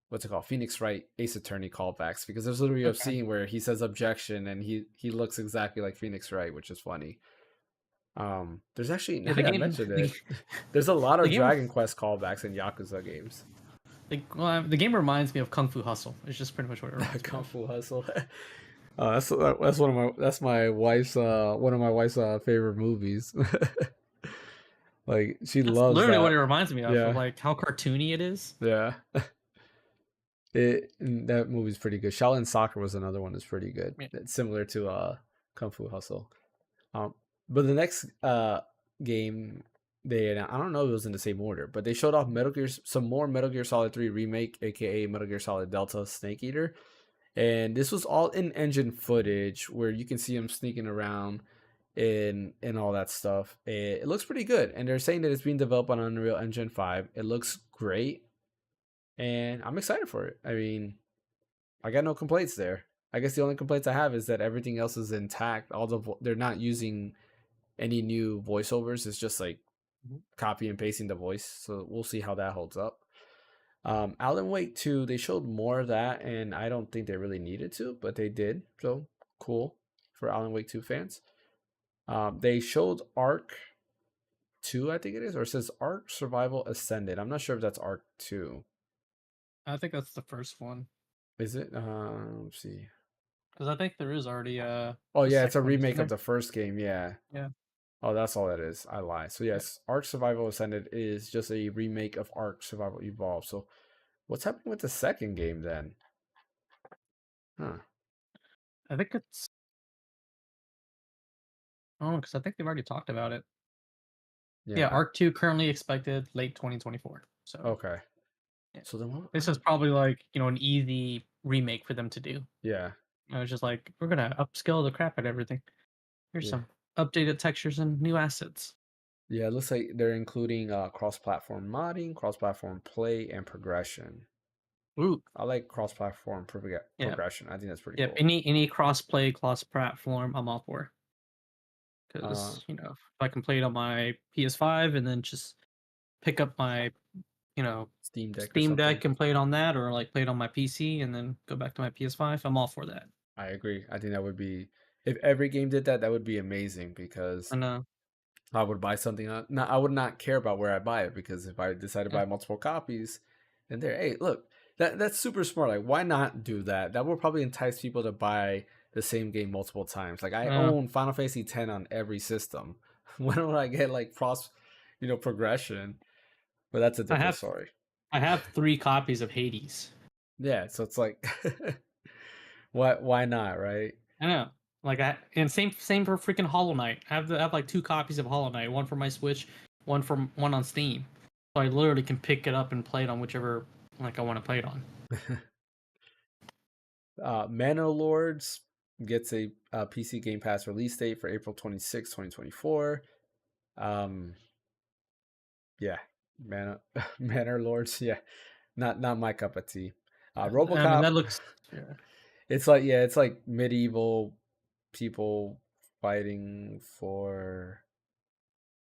what's it called, Phoenix Wright Ace Attorney callbacks, because there's literally a Okay. scene where he says objection and he looks exactly like Phoenix Wright, which is funny. There's actually, now Yeah, the that I game mentioned the, it, there's a lot the of game Dragon Quest callbacks in Yakuza games. the game reminds me of Kung Fu Hustle. It's just pretty much what it reminds me Kung of. Fu Hustle. That's one of my wife's favorite movies. Like she That's loves literally what it that. reminds me of Yeah, like how cartoony it is. yeah. That movie's pretty good. Shaolin Soccer was another one that's pretty good. Yeah. It's similar to Kung Fu Hustle. Um, but the next game I don't know if it was in the same order, but they showed off some more Metal Gear Solid 3 remake, aka Metal Gear Solid Delta Snake Eater, and this was all in engine footage where you can see him sneaking around and all that stuff. It looks pretty good, and they're saying that it's being developed on Unreal Engine 5. It looks great, and I'm excited for it. I mean, I got no complaints there. I guess the only complaints I have is that everything else is intact. They're not using any new voiceovers. It's just like Mhm. copy and pasting the voice. So we'll see how that holds up. Alan Wake 2, they showed more of that, and I don't think they really needed to, but they did. So cool for Alan Wake 2 fans. They showed Arc 2, I think it is, or it says Arc Survival Ascended. I'm not sure if that's Arc 2. I think that's the first one Is it? Let's see. because I think there is already Oh a yeah, it's a second one, isn't remake of there? the first game. Yeah. Yeah. Oh, that's all that is. I lie. So Yeah. yes, Ark Survival Ascended is just a remake of Ark Survival Evolved. So what's happening with the second game then? Huh. I think it's oh because I think they've already talked about it. Yeah, Yeah. Arc 2 currently expected late 2024. So Okay. yeah, So then what? this is probably like an easy remake for them to do. Yeah. I was just like, we're gonna upscale the crap at everything. Here's Yeah. some updated textures and new assets. Yeah. It looks like they're including cross-platform modding, cross-platform play, and progression. Ooh, I like cross-platform yeah, progression. I think that's pretty yeah. cool. Any cross play, cross platform, I'm all for. Uh, Because if I can play it on my PS5 and then just pick up my you know Steam Deck or Steam something. Deck and play it on that, or like play it on my PC and then go back to my PS5, I'm all for that. I agree. I think that would be, if every game did that, that would be amazing because And I would buy something. I would not care about where I buy it, because if I decide to yeah, buy multiple copies, then there, hey, look, that's super smart. Like, why not do that? That will probably entice people to buy the same game multiple times. Like, I uh, own Final Fantasy X on every system. When would I get like progression? But that's a I different have story. I have 3 copies of Hades. Yeah, so it's like, why not, right? I know. Like and same for freaking Hollow Knight. I have like 2 copies of Hollow Knight, one for my Switch, one on Steam. So I literally can pick it up and play it on whichever like I want to play it on. Manor Lords gets a PC Game Pass release date for April 26, 2024. Um, yeah, Manor Lords, yeah, not my cup of tea. I mean RoboCop, that looks yeah. it's like medieval people fighting for,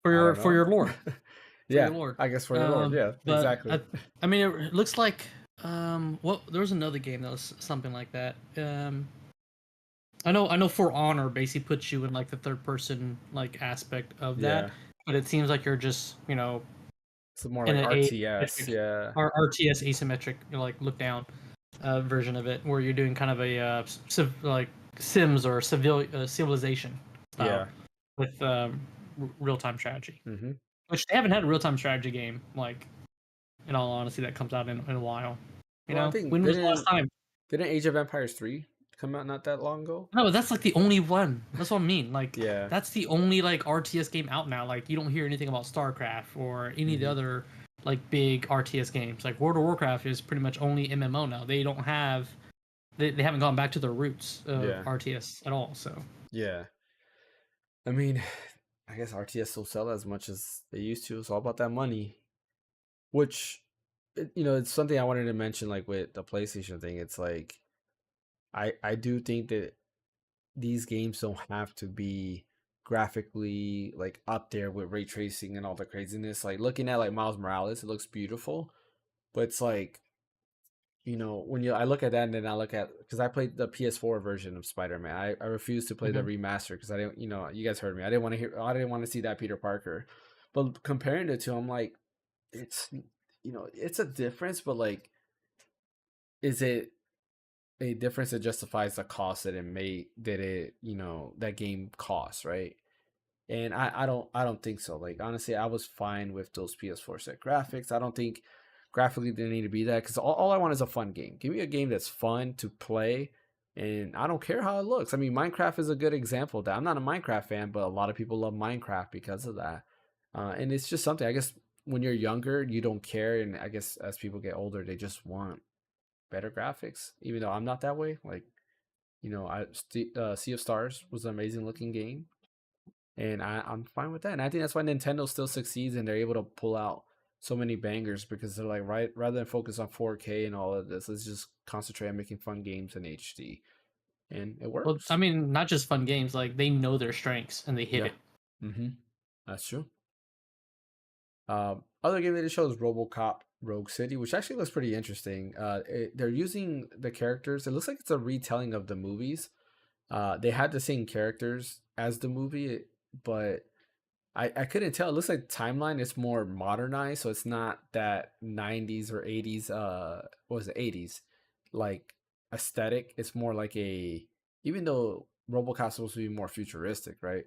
I don't For know. your lord, for your Yeah, lord. I guess for your lord. Yeah, But exactly. I mean it looks like what there was another game that was something like that. I know For Honor basically puts you in like the third person like aspect of that, Yeah, but it seems like you're just it's more in like an RTS. asymmetric Yeah, or RTS asymmetric, like look down. version of it, where you're doing kind of a like Sims or Civilization style Yeah. with real time strategy, Mm-hmm. which they haven't had a real time strategy game like, in all honesty, that comes out in a while. You Well, I know, think when was the last time? didn't Age of Empires 3 come out not that long ago? No, that's like the only one. That's what I mean. Like Yeah. that's the only like RTS game out now. Like you don't hear anything about StarCraft or any of the Mm-hmm. other like big RTS games. Like World of Warcraft is pretty much only MMO now. They don't have they haven't gone back to their roots of Yeah. RTS at all. So Yeah. I mean, I guess RTS will sell as much as they used to. It's all about that money, which, it's something I wanted to mention. Like with the PlayStation thing, it's like I do think that these games don't have to be graphically like up there with ray tracing and all the craziness. Like looking at like Miles Morales, it looks beautiful, but it's like, when I look at that and then I look at, because I played the PS4 version of Spider-Man. I refused to play the mhm. remaster because I didn't, you guys heard me. I didn't want to see that Peter Parker. But comparing the two, I'm like, it's it's a difference, but like, is it a difference that justifies the cost that game costs, right? And I don't think so. Like honestly, I was fine with those PS4 set graphics. I don't think graphically they need to be that, because all I want is a fun game. Give me a game that's fun to play, and I don't care how it looks. I mean, Minecraft is a good example of that. I'm not a Minecraft fan, but a lot of people love Minecraft because of that. And it's just something, I guess, when you're younger, you don't care, and I guess as people get older, they just want better graphics. Even though I'm not that way. Like, Sea of Stars was an amazing looking game, and I'm fine with that. And I think that's why Nintendo still succeeds and they're able to pull out so many bangers, because they're like, right, rather than focus on 4K and all of this, let's just concentrate on making fun games in HD, and it Well, I works. mean, not just fun games. Like they know their strengths and they hit Yeah. it. Mm-hmm. That's true. Other game that they show is RoboCop Rogue City, which actually looks pretty interesting. They're using the characters. It looks like it's a retelling of the movies. They had the same characters as the movie, but I couldn't tell. It looks like timeline is more modernized, so it's not that 90s or 80s. What was it, 80s? Like aesthetic. It's more like even though RoboCop's supposed to be more futuristic, right?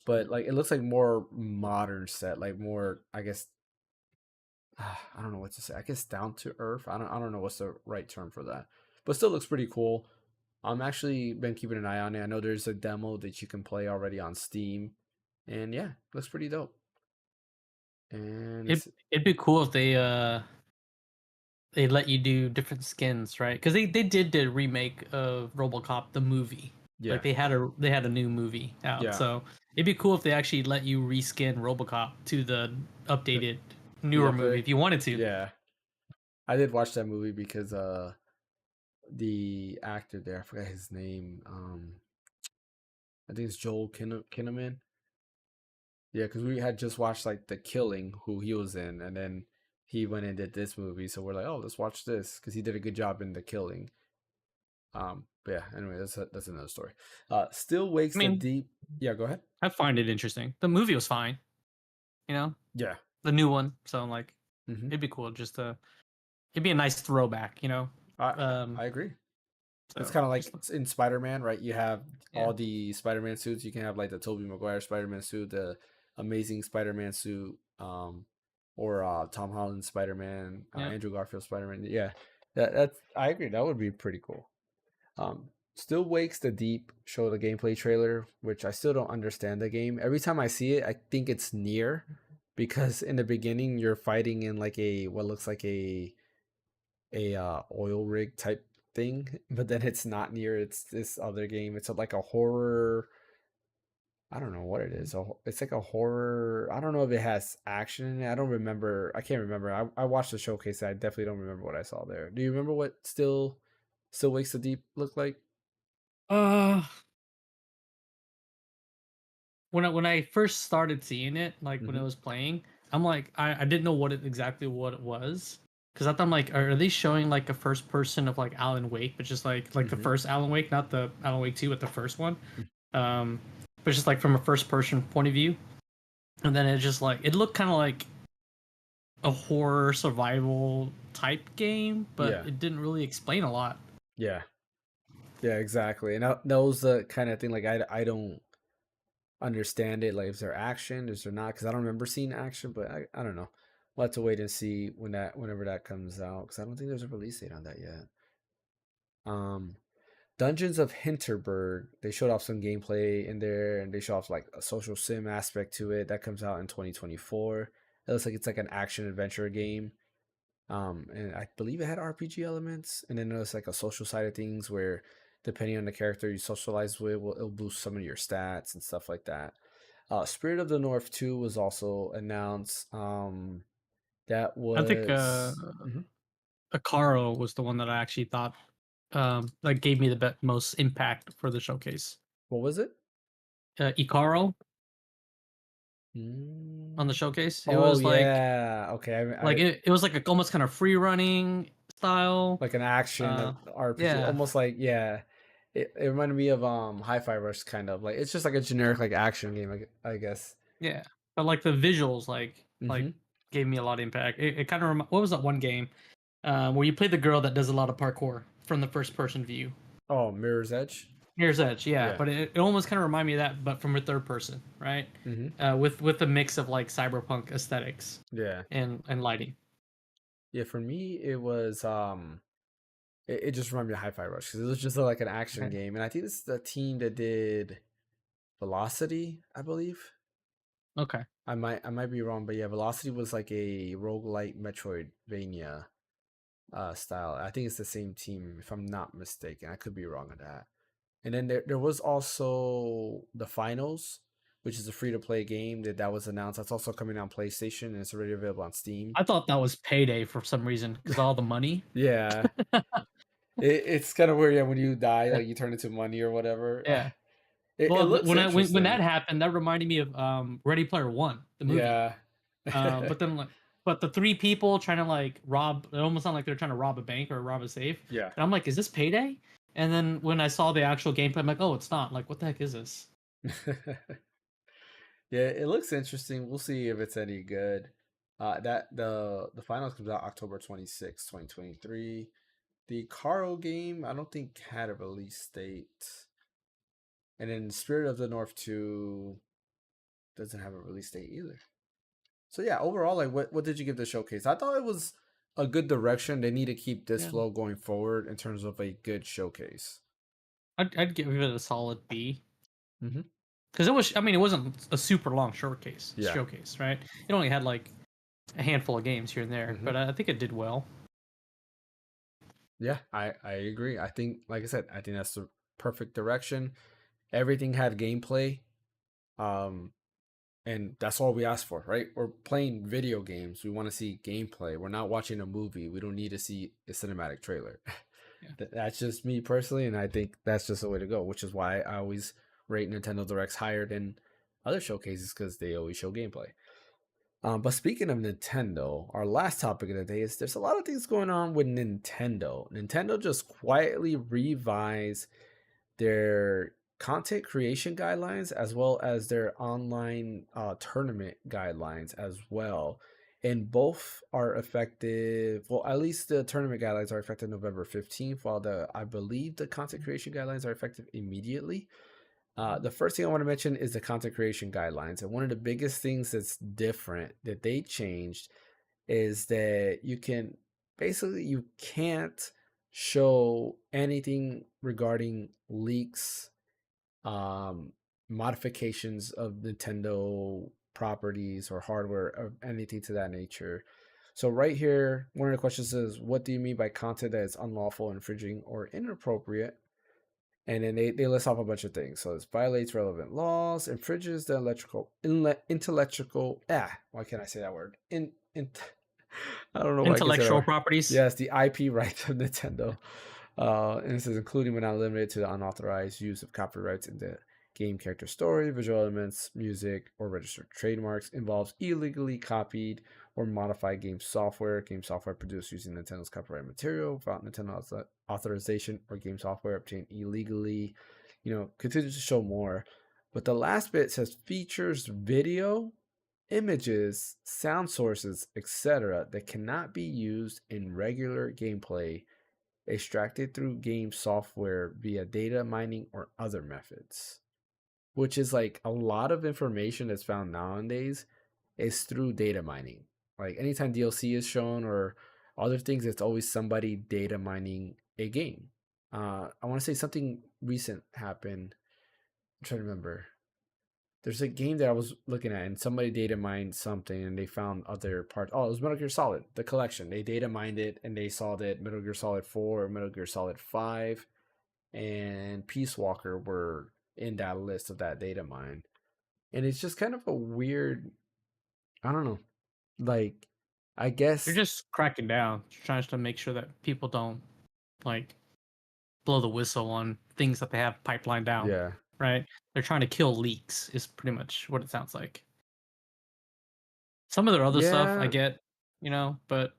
But like it looks like more modern set, like more, I guess, I don't know what to say. I guess down to earth. I don't know what's the right term for that. But still looks pretty cool. I'm actually been keeping an eye on it. I know there's a demo that you can play already on Steam. And yeah, looks pretty dope. And It it's it'd be cool if they let you do different skins, right? Because they did the remake of RoboCop the movie. Like yeah. they had a new movie out, Yeah. so it'd be cool if they actually let you reskin RoboCop to the The, updated the newer movie update. if you wanted to. Yeah. I did watch that movie because the actor there, I forgot his name. I think it's Joel Kinnaman. Yeah, because we had just watched like The Killing, who he was in, and then he went and did this movie. So we're like, oh, let's watch this because he did a good job in The Killing. But yeah, anyway, that's another story. Still I Wakes the mean, Deep. Yeah, go ahead. I find it interesting. The movie was fine, you know, Yeah. the new one. So I'm like, Hmm. it'd be cool just to it'd be a nice throwback, you know. I Um, I agree. It's so kind of like just in Spider-Man, right? You have yeah, all the Spider-Man suits. You can have like the Tobey Maguire Spider-Man suit, the Amazing Spider-Man suit, or Tom Holland Spider-Man, yeah. Andrew Garfield Spider-Man. Yeah, that's I agree. That would be pretty cool. Still Wakes the Deep showed a gameplay trailer, which I still don't understand the game. Every time I see it, I think it's near, because in the beginning you're fighting in like a what looks like a oil rig type thing, but then it's not near. It's this other game. It's like a horror. I don't know what it is. It's like a horror. I don't know if it has action in it. I don't remember. I can't remember. I watched the showcase. I definitely don't remember what I saw there. Do you remember what Still Wakes the Deep looked like? Uh, when I first started seeing it, like when it Mm-hmm. was playing, I'm like, I didn't know exactly what it was, because I thought I'm like, are they showing like a first person of like Alan Wake, but just like the Mm-hmm. first Alan Wake, not the Alan Wake 2, but the first one, um, but just like from a first person point of view, and then it just like it looked kind of like a horror survival type game, but Yeah, it didn't really explain a lot. yeah, yeah, exactly. And that was the kind of thing like I don't understand it. Like, is there action? Is there not? Because I don't remember seeing action, but I don't know. We'll have to wait and see whenever that comes out. Because I don't think there's a release date on that yet. Um, Dungeons of Hinterberg. They showed off some gameplay in there, and they showed off like a social sim aspect to it. That comes out in 2024. It looks like it's like an action adventure game. And I believe it had RPG elements, and then there's like a social side of things where, depending on the character you socialize with, it'll boost some of your stats and stuff like that. Spirit of the North 2 was also announced. That I think was Mhm. Akaro was the one that I actually thought that gave me the most impact for the showcase. What was it? Ikaro on the Mm. showcase. It Oh was yeah, okay. like it was like a almost kind of free running style. Like an action RPG, Yeah, almost like, yeah. It reminded me of Hi-Fi Rush, kind of like, it's just like a generic like action game, I guess. yeah. But like the visuals, like Hmm. gave me a lot of impact. It kind of what was that one game where you play the girl that does a lot of parkour from the first person view? Oh, Mirror's Edge. Mirror's Edge, yeah. Yeah. But it almost kind of reminded me of that, but from a third person, right? Hmm. With a mix of like cyberpunk aesthetics Yeah. and lighting. Yeah, for me it was it just reminded me of Hi-Fi Rush because it was just like an action Okay. game, and I think this is the team that did Velocity, I believe. Okay. I might be wrong, but yeah, Velocity was like a roguelite Metroidvania style. I think it's the same team, if I'm not mistaken. I could be wrong on that. And then there was also the finals, which is a free to play game that was announced. That's also coming on PlayStation, and it's already available on Steam. I thought that was Payday for some reason because all the money. Yeah, it's kind of weird. Yeah, when you die, Yeah. like you turn into money or whatever. Yeah. It Well, looks when that interesting. happened, that reminded me of Ready Player One, the movie. Yeah. But then like, but the three people trying to like rob, it almost sounded like they're trying to rob a bank or rob a safe. Yeah. And I'm like, is this Payday? And then when I saw the actual gameplay, I'm like, oh, it's not. Like, what the heck is this? Yeah, it looks interesting. We'll see if it's any good. That the finals comes out October 26th, 2023. The Caro game, I don't think had a release date. And then Spirit of the North 2 doesn't have a release date either. So yeah, overall, like what did you give the showcase? I thought it was a good direction. They need to keep this Yeah. flow going forward in terms of a good showcase. I'd give it a solid B. Mm-hmm. Because it was, I mean, it wasn't a super long Yeah. showcase, right? It only had like a handful of games here and there, Mm-hmm. but I think it did well. Yeah, I agree. I think, like I said, I think that's the perfect direction. Everything had gameplay. Um, and that's all we ask for, right? We're playing video games. We want to see gameplay. We're not watching a movie. We don't need to see a cinematic trailer. Yeah. That's just me personally, and I think that's just the way to go, which is why I always rate Nintendo Directs higher than other showcases because they always show gameplay. But speaking of Nintendo, our last topic of the day is there's a lot of things going on with Nintendo. Nintendo just quietly revised their content creation guidelines as well as their online tournament guidelines as well. And both are effective. Well, at least the tournament guidelines are effective November 15th, while I believe the content creation guidelines are effective immediately. The first thing I want to mention is the content creation guidelines. And one of the biggest things that's different that they changed is that you can't show anything regarding leaks, um, modifications of Nintendo properties or hardware or anything to that nature. So right here, one of the questions is, what do you mean by content that is unlawful, infringing, or inappropriate? And then they list off a bunch of things. So it violates relevant laws, infringes the intellectual why can't I say that word? I don't know why I can say that Intellectual word. properties. Yes, the IP rights of Nintendo. And this is including but not limited to the unauthorized use of copyrights in the game character story, visual elements, music, or registered trademarks, involves illegally copied or modified game software produced using Nintendo's copyright material without Nintendo authorization, or game software obtained illegally. Continue to show more. But the last bit says features video images, sound sources, etc., that cannot be used in regular gameplay extracted through game software via data mining or other methods, which is like a lot of information that's found nowadays is through data mining. Like anytime DLC is shown or other things, it's always somebody data mining a game. I want to say something recent happened. I'm trying to remember. There's a game that I was looking at, and somebody data mined something, and they found other parts. Oh, it was Metal Gear Solid, the collection. They data mined it, and they saw that Metal Gear Solid 4, Metal Gear Solid 5, and Peace Walker were in that list of that data mine. And it's just kind of a weird, I don't know, like, I They're guess, just cracking down, trying to make sure that people don't like blow the whistle on things that they have pipelined down, yeah, right? They're trying to kill leaks, is pretty much what it sounds like. Some of their other stuff I yeah, get, but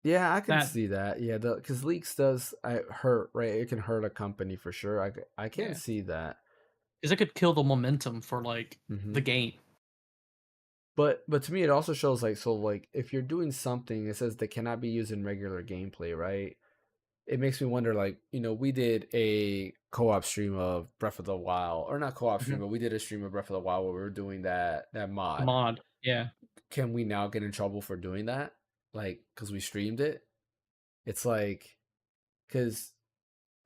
yeah, I can that, see that. Yeah, because leaks does hurt, right? It can hurt a company for sure. I can yeah, see that. because it could kill the momentum for like Hmm. the game. But to me, it also shows like so like if you're doing something, it says that cannot be used in regular gameplay, right? It makes me wonder, like we did a co-op stream of Breath of the Wild, or not co-op stream, Mhm. but we did a stream of Breath of the Wild where we were doing that The mod. mod, yeah, Can we now get in trouble for doing that? Like, because we streamed it? It's like, because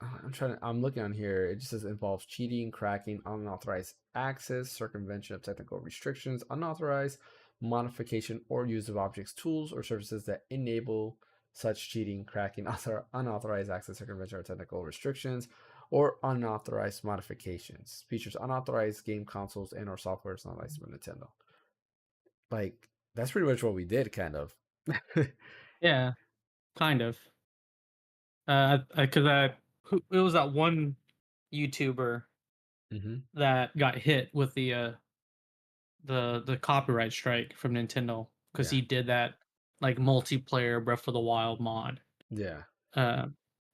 I'm looking on here. It just says involves cheating, cracking, unauthorized access, circumvention of technical restrictions, unauthorized modification or use of objects, tools, or services that enable such cheating, cracking, unauthorized access, circumvention, or technical restrictions, or unauthorized modifications. Features unauthorized game consoles and or software is not licensed by Nintendo. Like, that's pretty much what we did, kind of. yeah, kind of. Because it was that one YouTuber Hmm. that got hit with the copyright strike from Nintendo because Yeah. he did that like multiplayer Breath of the Wild mod. Yeah. Uh,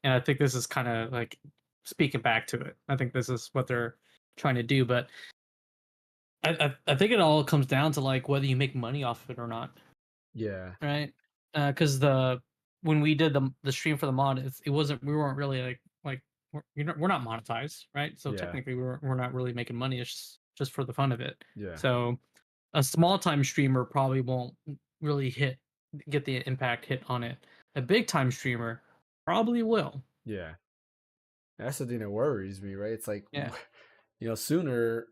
and I think this is kind of like speaking back to it. I think this is what they're trying to do, but I think it all comes down to like whether you make money off of it or not, Yeah. right? Because the when we did the stream for the mod, it wasn't we weren't really like we're not monetized, right? So Yeah. technically we're not really making money. It's just for the fun of it. Yeah. So a small time streamer probably won't really get the impact hit on it. A big time streamer probably will. Yeah. That's the thing that worries me, right? It's like, Yeah. sooner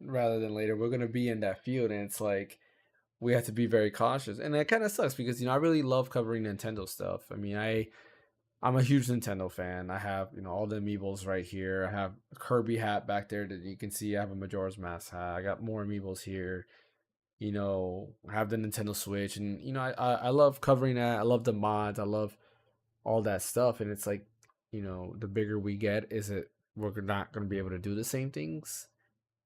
rather than later, we're going to be in that field. And it's like, we have to be very cautious. And that kind of sucks because, I really love covering Nintendo stuff. I mean, I'm a huge Nintendo fan. I have, all the amiibos right here. I have a Kirby hat back there that you can see. I have a Majora's Mask hat. I got more amiibos here. I have the Nintendo Switch. And, I love covering that. I love the mods. I love all that stuff. And it's like, the bigger we get, is it we're not going to be able to do the same things?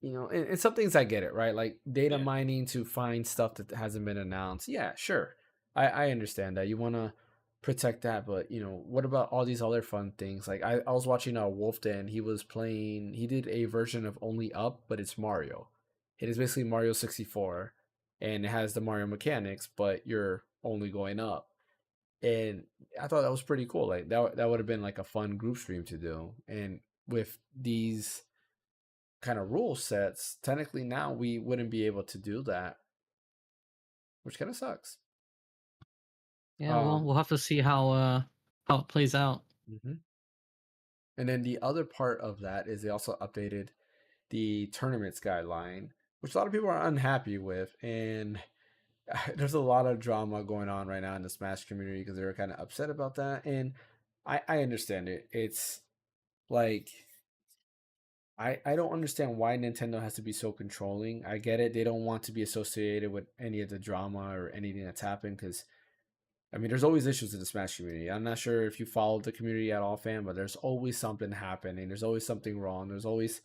And some things I get it, right? Like data Yeah. mining to find stuff that hasn't been announced. Yeah, sure. I understand that. You want to protect that, but what about all these other fun things? Like I was watching Wolf Den, he did a version of Only Up, but it's Mario. It is basically Mario 64 and it has the Mario mechanics, but you're only going up. And I thought that was pretty cool. Like that would have been like a fun group stream to do. And with these kind of rule sets, technically now we wouldn't be able to do that, which kind of sucks. Yeah, well, Um, we'll have to see how it plays out. mhm. And then the other part of that is they also updated the tournaments guideline, which a lot of people are unhappy with, and there's a lot of drama going on right now in the Smash community because they were kind of upset about that, and I understand it. It's like I don't understand why Nintendo has to be so controlling. I get it; they don't want to be associated with any of the drama or anything that's happened because I mean, there's always issues in the Smash community. I'm not sure if you followed the community at all, fan, but there's always something happening. There's always something wrong. There's always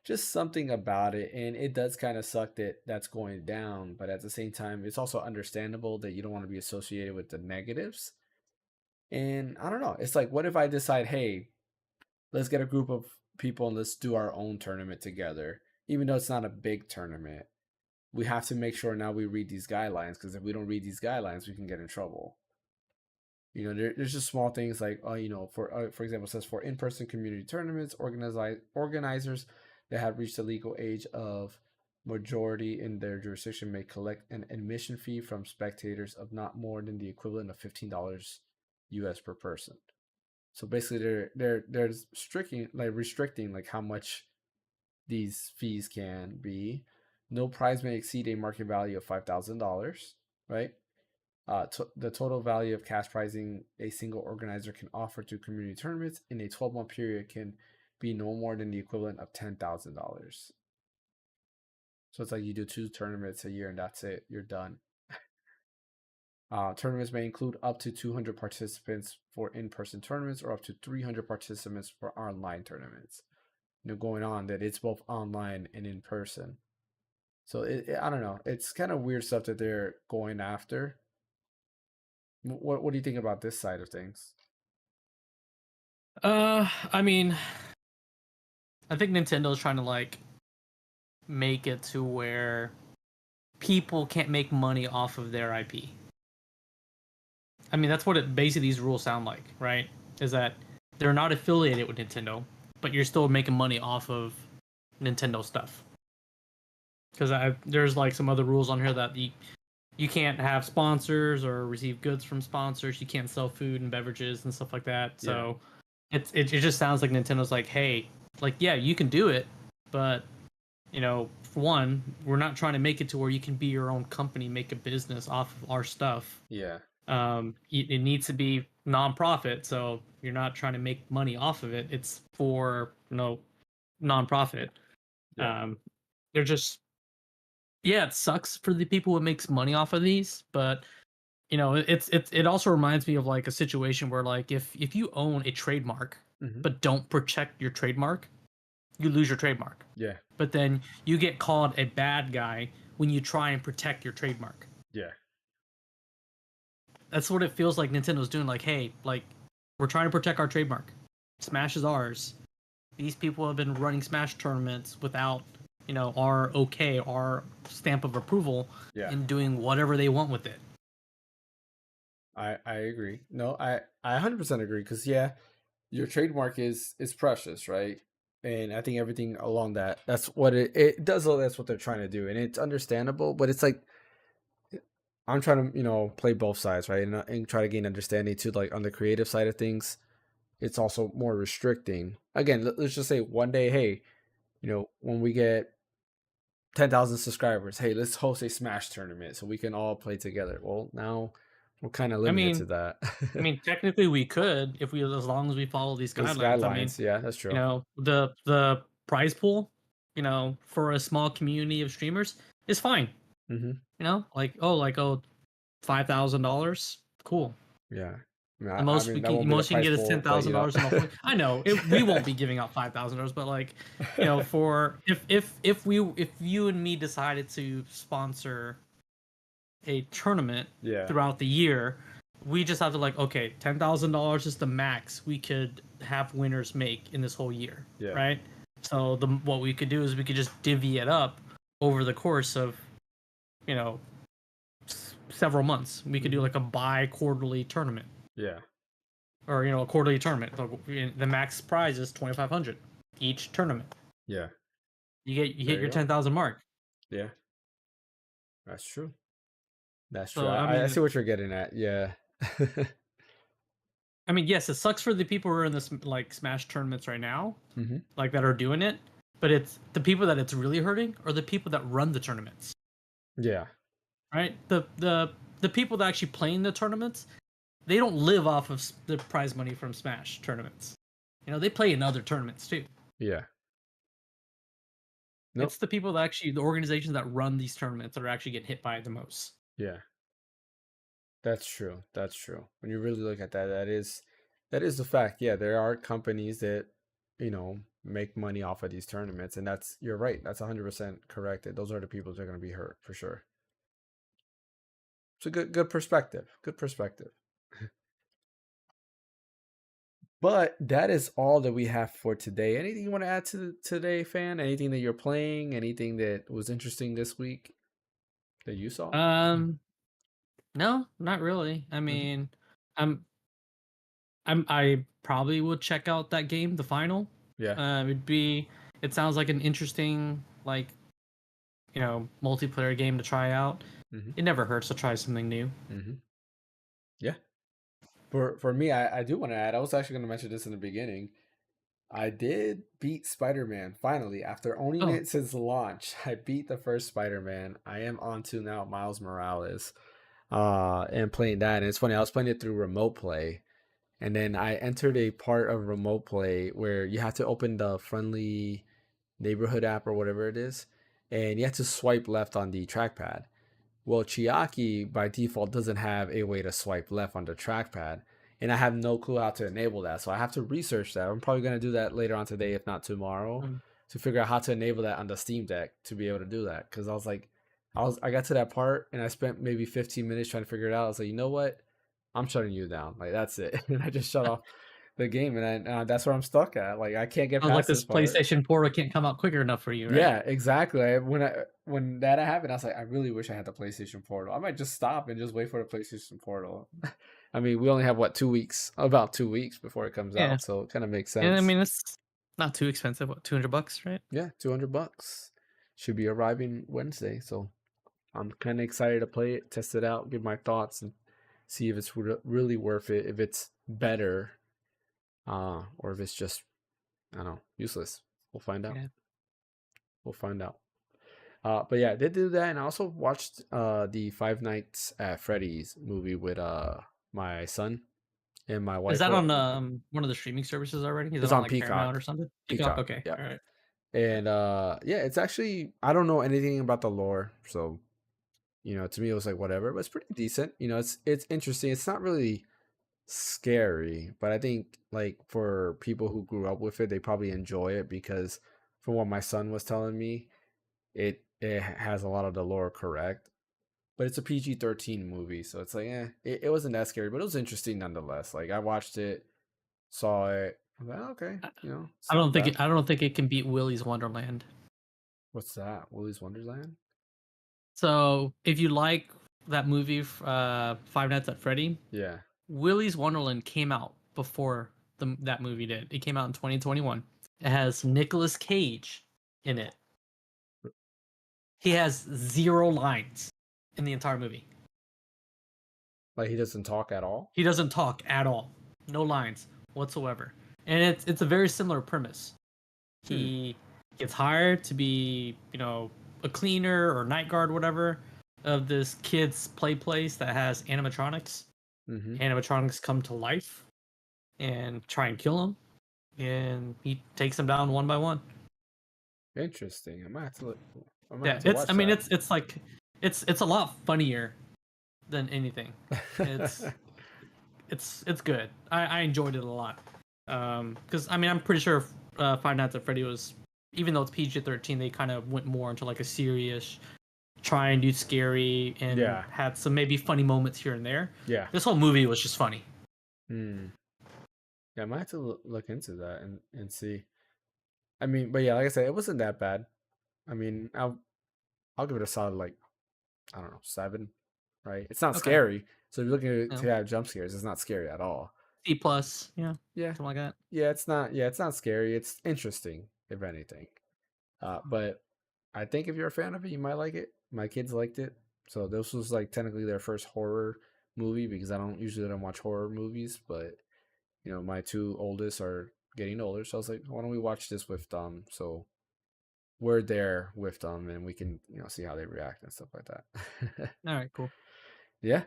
just something about it, and it does kind of suck that that's going down. But at the same time, it's also understandable that you don't want to be associated with the negatives. And I don't know. It's like, what if I decide, hey, let's get a group of people and let's do our own tournament together, even though it's not a big tournament. we have to make sure now we read these guidelines, because if we don't read these guidelines, we can get in trouble. There's just small things like, for example, it says for in-person community tournaments, organizers that have reached the legal age of majority in their jurisdiction may collect an admission fee from spectators of not more than the equivalent of $15 US per person. So basically, they're restricting like how much these fees can be. No prize may exceed a market value of $5,000, right? The total value of cash prizing a single organizer can offer to community tournaments in a 12-month period can be no more than the equivalent of $10,000. So it's like you do 2 tournaments a year and that's it. You're done. Tournaments may include up to 200 participants for in-person tournaments or up to 300 participants for online tournaments. Going on that it's both online and in person. So I don't know. It's kind of weird stuff that they're going after. What do you think about this side of things? I mean, I think Nintendo's trying to like make it to where people can't make money off of their IP. I mean, that's what basically these rules sound like, right? Is that they're not affiliated with Nintendo, but you're still making money off of Nintendo stuff. Because there's like some other rules on here that you can't have sponsors or receive goods from sponsors. You can't sell food and beverages and stuff like that. So it just sounds like Nintendo's like, hey, like, yeah, you can do it, but for one, we're not trying to make it to where you can be your own company, make a business off of our stuff. Yeah. It needs to be nonprofit, so you're not trying to make money off of it. It's for nonprofit. Yeah. They're just it sucks for the people who makes money off of these, but it also reminds me of like a situation where like if you own a trademark but don't protect your trademark, you lose your trademark. Yeah. But then you get called a bad guy when you try and protect your trademark. Yeah. That's what it feels like Nintendo's doing. Like, hey, like, we're trying to protect our trademark. Smash is ours. These people have been running Smash tournaments without, our stamp of approval, and doing whatever they want with it. I agree. No, I 100% agree, because your trademark is precious, right? And I think everything along that's what it does. That's what they're trying to do, and it's understandable. But it's like I'm trying to play both sides, right, and try to gain understanding too. Like on the creative side of things, it's also more restricting. Again, let's just say one day, hey, when we get 10,000 subscribers, hey, let's host a Smash tournament so we can all play together. Well, now we're kind of limited to that. I mean, technically we could as long as we follow these guidelines. I mean, yeah, that's true. The prize pool, for a small community of streamers is fine. Like $5,000, cool. Yeah. The most you can get is $10,000. I know we won't be giving out $5,000, but like, for if you and me decided to sponsor a tournament throughout the year, we just have to like, okay, $10,000 is the max we could have winners make in this whole year, right? So what we could do is we could just divvy it up over the course of, several months. We could do like a bi-quarterly tournament. Yeah. Or a quarterly tournament. So the max prize is $2,500 each tournament. Yeah. You hit your 10,000 mark. Yeah. That's true. That's true. I see what you're getting at. Yeah. I mean, yes, it sucks for the people who are in this like Smash tournaments right now, like that are doing it. But it's the people that it's really hurting are the people that run the tournaments. Yeah. Right. The people that actually play in the tournaments, they don't live off of the prize money from Smash tournaments. They play in other tournaments too. Yeah. Nope. It's the people that the organizations that run these tournaments that are actually getting hit by it the most. Yeah. That's true. That's true. When you really look at that is the fact. Yeah, there are companies that, make money off of these tournaments, and you're right. That's 100% correct. Those are the people that are going to be hurt for sure. It's a good perspective. Good perspective. But that is all that we have for today. Anything you want to add to today, fan? Anything that you're playing? Anything that was interesting this week? that you saw? No, not really. I Hmm. mean, I'm I probably would check out that game, the final. Yeah. It'd be. It sounds like an interesting, like, multiplayer game to try out. Hmm. It never hurts to try something new. Hmm. Yeah. For me, I do want to add. I was actually going to mention this in the beginning. I did beat Spider-Man finally after owning Oh, it since launch. I beat the first Spider-Man. I am on to now Miles Morales. And playing that. And it's funny, I was playing it through remote play. And then I entered a part of remote play where you have to open the friendly neighborhood app or whatever it is, and you have to swipe left on the trackpad. Well, Chiaki by default doesn't have a way to swipe left on the trackpad, and I have no clue how to enable that. So I have to research that. I'm probably going to do that later on today, if not tomorrow, mm. to figure out how to enable that on the Steam Deck to be able to do that. Because I was like, I got to that part and I spent maybe 15 minutes trying to figure it out. I was like, you know what? I'm shutting you down. Like that's it. And I just shut off the game, and that's where I'm stuck at. Like I can't get Sounds like past this this part. PlayStation Portal can't come out quicker enough for you, right? Yeah, exactly. When that happened, I was like, I really wish I had the PlayStation Portal. I might just stop and just wait for the PlayStation Portal. I mean, we only have what 2 weeks, about 2 weeks before it comes Yeah, out, so it kind of makes and I sense. mean it's not too expensive. What, $200, right? Yeah, $200 should be arriving Wednesday, so I'm kind of excited to play it, test it out, give my thoughts, and see if it's really worth it. If it's better, or if it's just I don't know, useless. We'll find out. Yeah. We'll find out. But yeah, they did that, and I also watched the Five Nights at Freddy's movie with my son and my Is wife. that on one of the streaming services already? Is it It's on on like Paramount Peacock. or something? Peacock. Peacock, Okay. yeah. All right. And yeah, it's actually I don't know anything about the lore, so to me it was like whatever, but it's pretty decent. It's interesting. It's not really scary, but I think like for people who grew up with it, they probably enjoy it because from what my son was telling me, it has a lot of the lore correct. But it's a PG-13 movie, so it's like, it wasn't that scary, but it was interesting nonetheless. Like I watched it, saw it, I was like, okay, I it's I not don't think bad. it, I don't think it can beat Willy's Wonderland. What's that? Willy's Wonderland? So if you like that movie, Five Nights at Freddy, Yeah. Willy's Wonderland came out before that movie did. It came out in 2021. It has Nicolas Cage in it. He has 0 lines in the entire movie. Like he doesn't talk at all? He doesn't talk at all. No lines whatsoever. And it's a very similar premise. Hmm. He gets hired to be, a cleaner or night guard, whatever, of this kid's play place that has animatronics. Mm-hmm. Animatronics come to life and try and kill him, and he takes them down one by one. Interesting. I might Yeah, have to watch that. it's a lot funnier than anything. It's it's good. I enjoyed it a lot. Because I mean I'm pretty sure Five Nights at Freddy was, even though it's PG-13, they kind of went more into like a serious, try and do scary and Yeah. had some maybe funny moments here and there. Yeah. This whole movie was just funny. Hmm. Yeah, I might have to look into that and see. I mean, but yeah, like I said, it wasn't that bad. I mean, I'll give it a solid like I don't know 7, right? It's not Okay. scary. So if you're looking You to have jump scares, it's not scary at all. C plus, yeah, Yeah, something like that. yeah, it's not. Yeah, it's not scary. It's interesting, if anything. But I think if you're a fan of it, you might like it. My kids liked it, so this was like technically their first horror movie because I don't watch horror movies, but my two oldest are getting older, so I was like, why don't we watch this with them? So we're there with them, and we can see how they react and stuff like that. All right, cool. Yeah.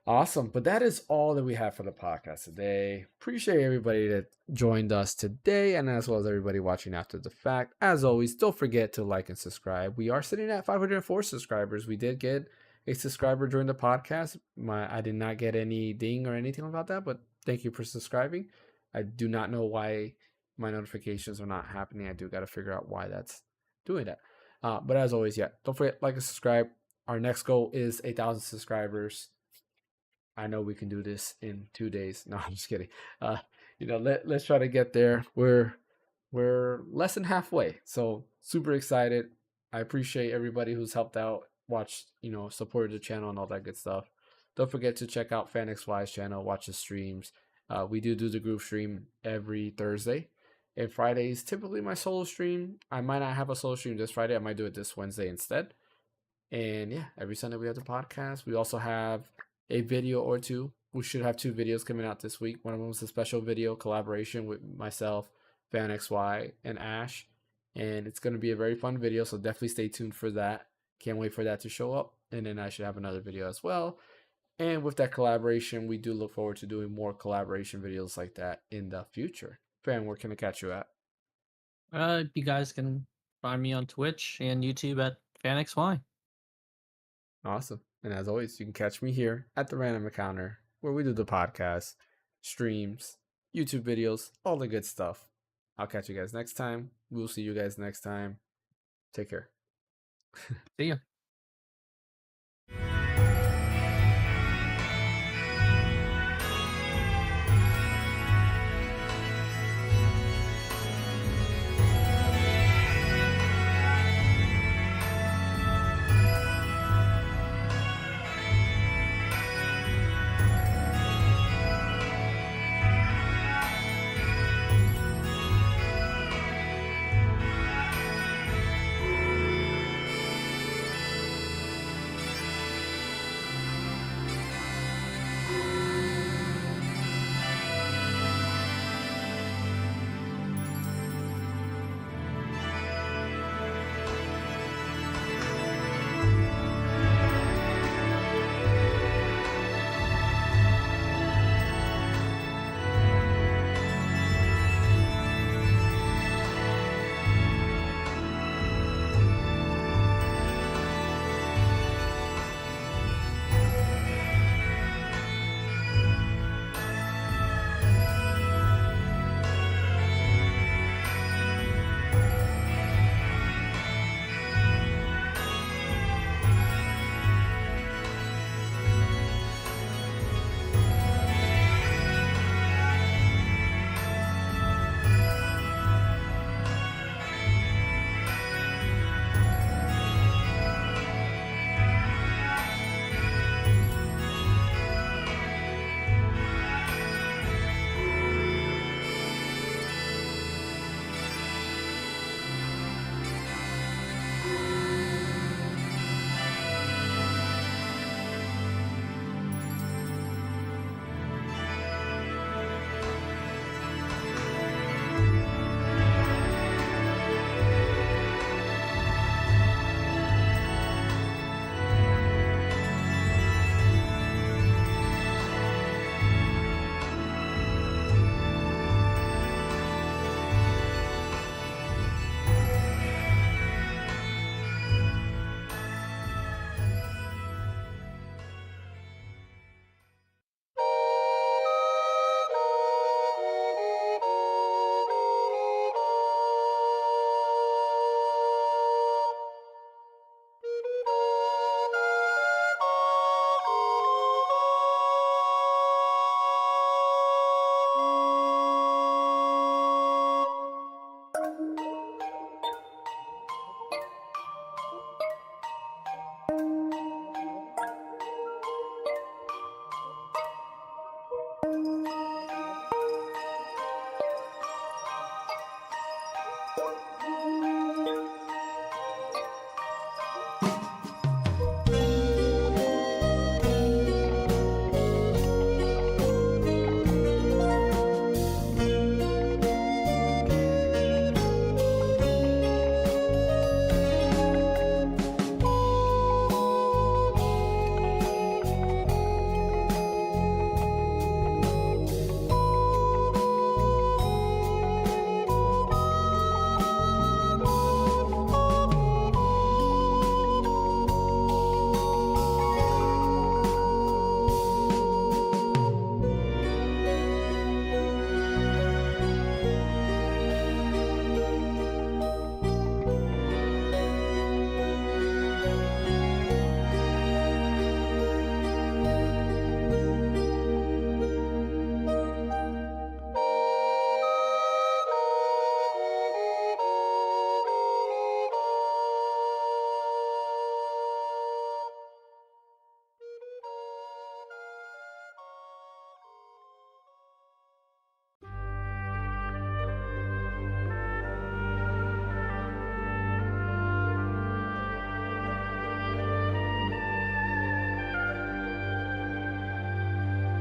Awesome. But that is all that we have for the podcast today. Appreciate everybody that joined us today and as well as everybody watching after the fact. As always, don't forget to like and subscribe. We are sitting at 504 subscribers. We did get a subscriber during the podcast. I did not get any ding or anything about that, but thank you for subscribing. I do not know why my notifications are not happening. I do got to figure out why that's doing that. But as always, yeah, don't forget like and subscribe. Our next goal is 1,000 subscribers. I know we can do this in 2 days. No, I'm just kidding. Let's try to get there. We're less than halfway, so super excited. I appreciate everybody who's helped out watch, support the channel and all that good stuff. Don't forget to check out Phaneckswhy's channel, watch the streams. We do the group stream every Thursday. And Friday is typically my solo stream. I might not have a solo stream this Friday. I might do it this Wednesday instead. And yeah, every Sunday we have the podcast. We also have a video or two. We should have two videos coming out this week. One of them is a special video collaboration with myself, Phaneckswhy, and Ash. And it's going to be a very fun video, so definitely stay tuned for that. Can't wait for that to show up. And then I should have another video as well. And with that collaboration, we do look forward to doing more collaboration videos like that in the future. Fan, where can I catch you at? You guys can find me on Twitch and YouTube at Phaneckswhy. Awesome. And as always, you can catch me here at the Random Encounter, where we do the podcast, streams, YouTube videos, all the good stuff. I'll catch you guys next time. We'll see you guys next time. Take care. See ya.